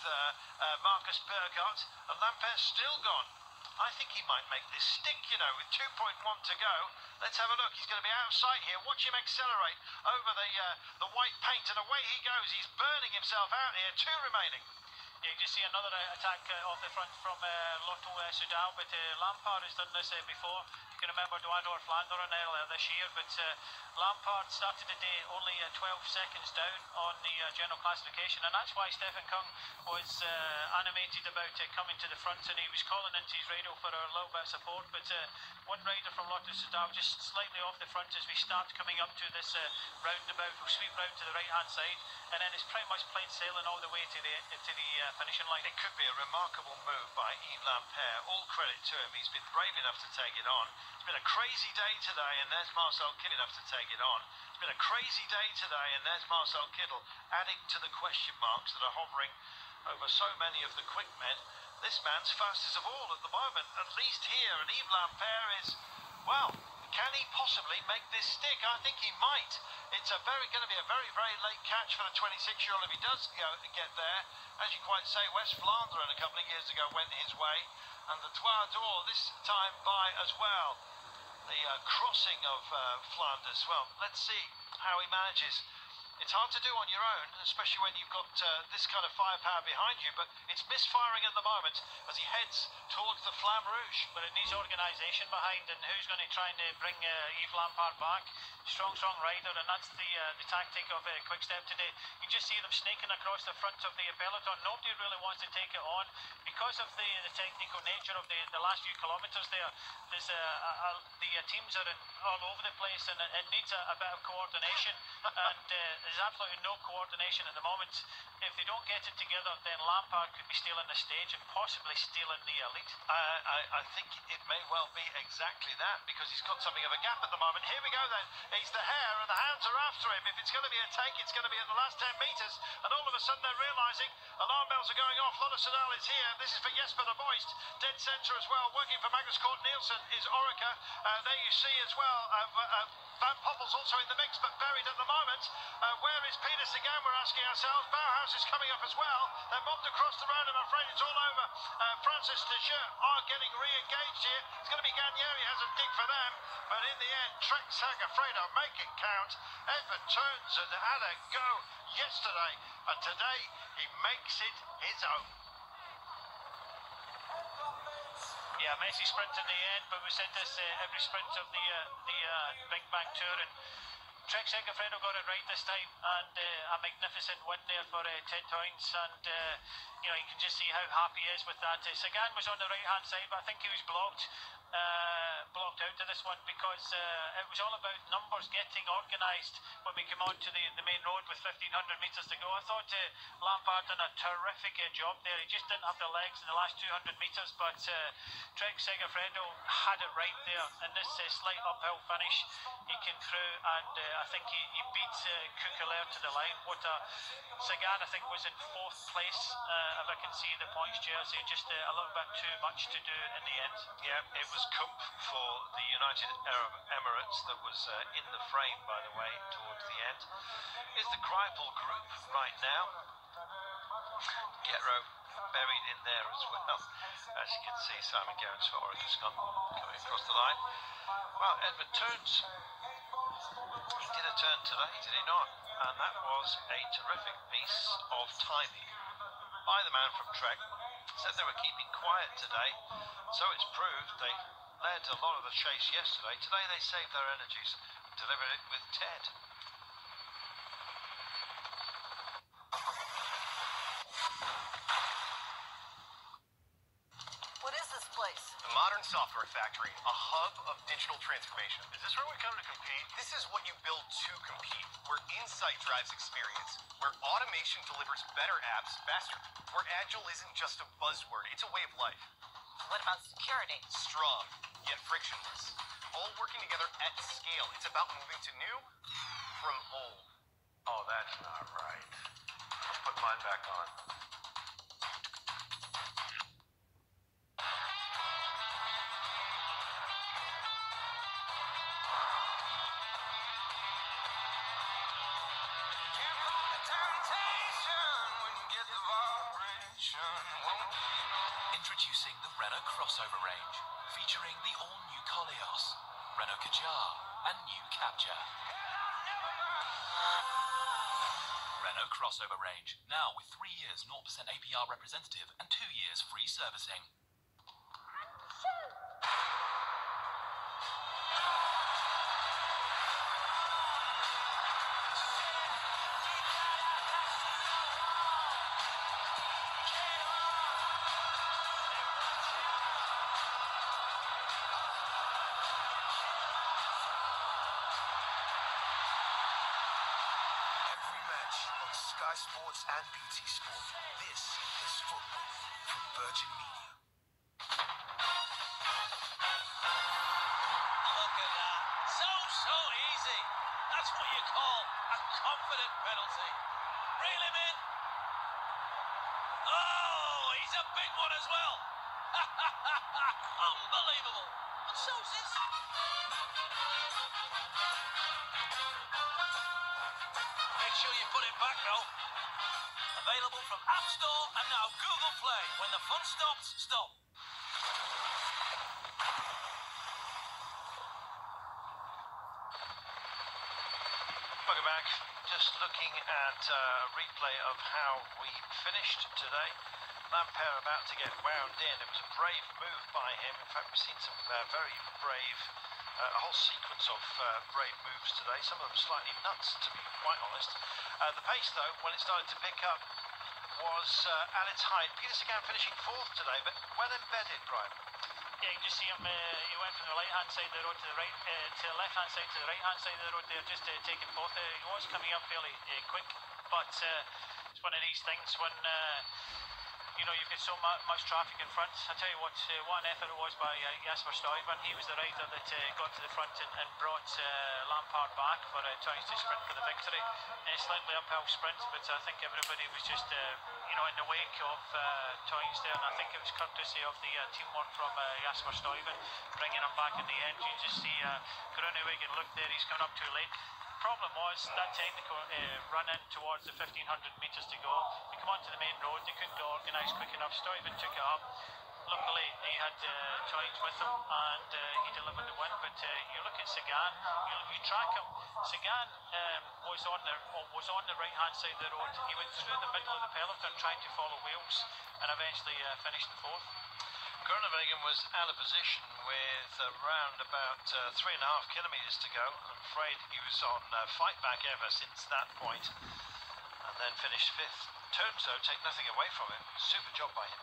Marcus Burgott, and Lampert's still gone. I think he might make this stick, you know, with 2.1 to go. Let's have a look. He's going to be out of sight here. Watch him accelerate over the white paint, and away he goes. He's burning himself out here. 2 remaining. Yeah, you just see another attack off the front from Lotto Soudal, but Lampard has done this before. You can remember Douandor Flandern earlier this year, but Lampard started the day only 12 seconds down on the general classification, and that's why Stefan Kung was animated about coming to the front, and he was calling into his radio for a little bit of support. But one rider from Lotto Soudal just slightly off the front as we start coming up to this roundabout. We'll sweep round to the right-hand side, and then it's pretty much plain sailing all the way to the finishing line. It could be a remarkable move by Yves Lampaert. All credit to him. He's been brave enough to take it on. It's been a crazy day today, and there's Marcel Kittel enough to take it on. It's been a crazy day today, and there's Marcel Kittel adding to the question marks that are hovering over so many of the quick men. This man's fastest of all at the moment, at least here, and Yves Lampaert is, well, can he possibly make this stick? I think he might. It's going to be a very, very late catch for the 26-year-old if he does get there. As you quite say, West Flandern a couple of years ago went his way, and the Trois d'Or this time by as well. The crossing of Flanders. Well, let's see how he manages. It's hard to do on your own, especially when you've got this kind of firepower behind you, but it's misfiring at the moment as he heads towards the Flamme Rouge. But it needs organisation behind, and who's going to try and bring Yves Lampaert back? Strong rider, and that's the tactic of Quick-Step today. You just see them snaking across the front of the peloton. Nobody really wants to take it on because of the technical nature of the last few kilometres there. There's the teams are all over the place, and it needs a bit of coordination, and there's absolutely no coordination at the moment. If they don't get it together, then Lampaert could be stealing the stage and possibly stealing the lead. I think it may well be exactly that, because he's got something of a gap at the moment. Here we go then. He's the hare, and the hounds are after him. If it's going to be a take, it's going to be at the last 10 metres, and all of a sudden they're realising alarm bells are going off. Lotto Soudal is here. This is for Jesper de Boist. Dead centre as well. Working for Magnus Cort Nielsen is Orica. There you see as well. Van Poppel's also in the mix, but buried at the moment. Where is Peter Sagan, we're asking ourselves. Bauhaus is coming up as well. They're mobbed across the road, I'm afraid it's all over. Francis Deschamps are getting re-engaged here. It's going to be Gagneri has a dig for them, but in the end, Trek Segafredo make it count. Edmund turns and had a go yesterday, and today he makes it his own. Yeah, messy sprint in the end, but we said this every sprint of the Binckbank Tour, and Trek Segafredo got it right this time, and a magnificent win there for Ted Toynes, and you know, you can just see how happy he is with that. Sagan was on the right hand side, but I think he was blocked out to this one, because it was all about numbers getting organised when we came on to the main road with 1,500 metres to go. I thought Lampaert done a terrific job there. He just didn't have the legs in the last 200 metres, but Trek Segafredo had it right there in this slight uphill finish. He came through, and I think he beat Kukalev to the line. Sagan, I think, was in 4th place, if I can see the points jersey. Just a little bit too much to do in the end. Yeah, it was Kump for the United Arab Emirates that was in the frame, by the way, towards the end. Is the Greipel group right now. Getro buried in there as well. As you can see, Simon Gerrans for Orica Scott coming across the line. Well, Edmund turns. He did a turn today, did he not? And that was a terrific piece of timing by the man from Trek. Said they were keeping quiet today, so it's proved. They led a lot of the chase yesterday. Today they saved their energies and delivered it with Ted. What is this place? The modern software factory, a hub of digital transformation. Is this where we come to compete? This is what you build to compete, where insight drives experience, where automation delivers better apps faster, where agile isn't just a buzzword, it's a way of life. What about security? Strong, yet frictionless. All working together at scale. It's about moving to new from old. Oh, that's not right. I'll put mine back on. Introducing the Renault crossover range, featuring the all-new Koleos, Renault Kadjar, and new Captur. Renault crossover range, now with 3 years 0% APR representative and 2 years free servicing. Sky Sports and BT Sport. This is football from Virgin Media. Look at that. So easy. That's what you call a confident penalty. Reel him in. Oh, he's a big one as well. Unbelievable. And so's this. Make sure you put it back, though. Available from App Store and now Google Play. When the fun stops, stop. Welcome back. Just looking at a replay of how we finished today. Lampere about to get wound in. It was a brave move by him. In fact, we've seen some very brave, a whole sequence of brave moves today. Some of them slightly nuts, to be quite honest. The pace, though, when it started to pick up, was at its height. Peter Sagan finishing 4th today, but well embedded, Brian. Yeah, you can just see him. He went from the right-hand side of the road to the right, to the left-hand side to the right-hand side of the road there, just taking 4th. He was coming up fairly quick, but it's one of these things when you know, you've got so much traffic in front. I tell you what an effort it was by Jasper Stuyven. He was the rider that got to the front and brought Lampard back for Toynes to sprint for the victory. Slightly uphill sprint, but I think everybody was just, you know, in the wake of Toynes there, and I think it was courtesy of the teamwork from Jasper Stuyven bringing him back in the end. You just see Groenewegen look there, he's coming up too late. Problem was that technical run in towards the 1500 metres to go. They come onto the main road, they couldn't get organised quick enough. Stuyven took it up. Luckily, he had Toynes with him and he delivered the win. But you look at Sagan, you track him. Sagan was on the right hand side of the road. He went through the middle of the peloton trying to follow Wales and eventually finished the 4th. Groenewegen was out of position with around about 3.5 kilometres to go. I'm afraid he was on fight back ever since that point, and then finished 5th. Turns, though, take nothing away from him. Super job by him.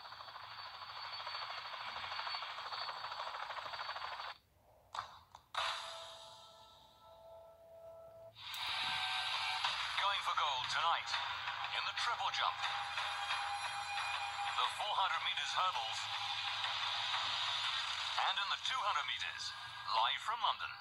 Going for gold tonight in the triple jump, the 400 metres hurdles, and in the 200 metres, live from London.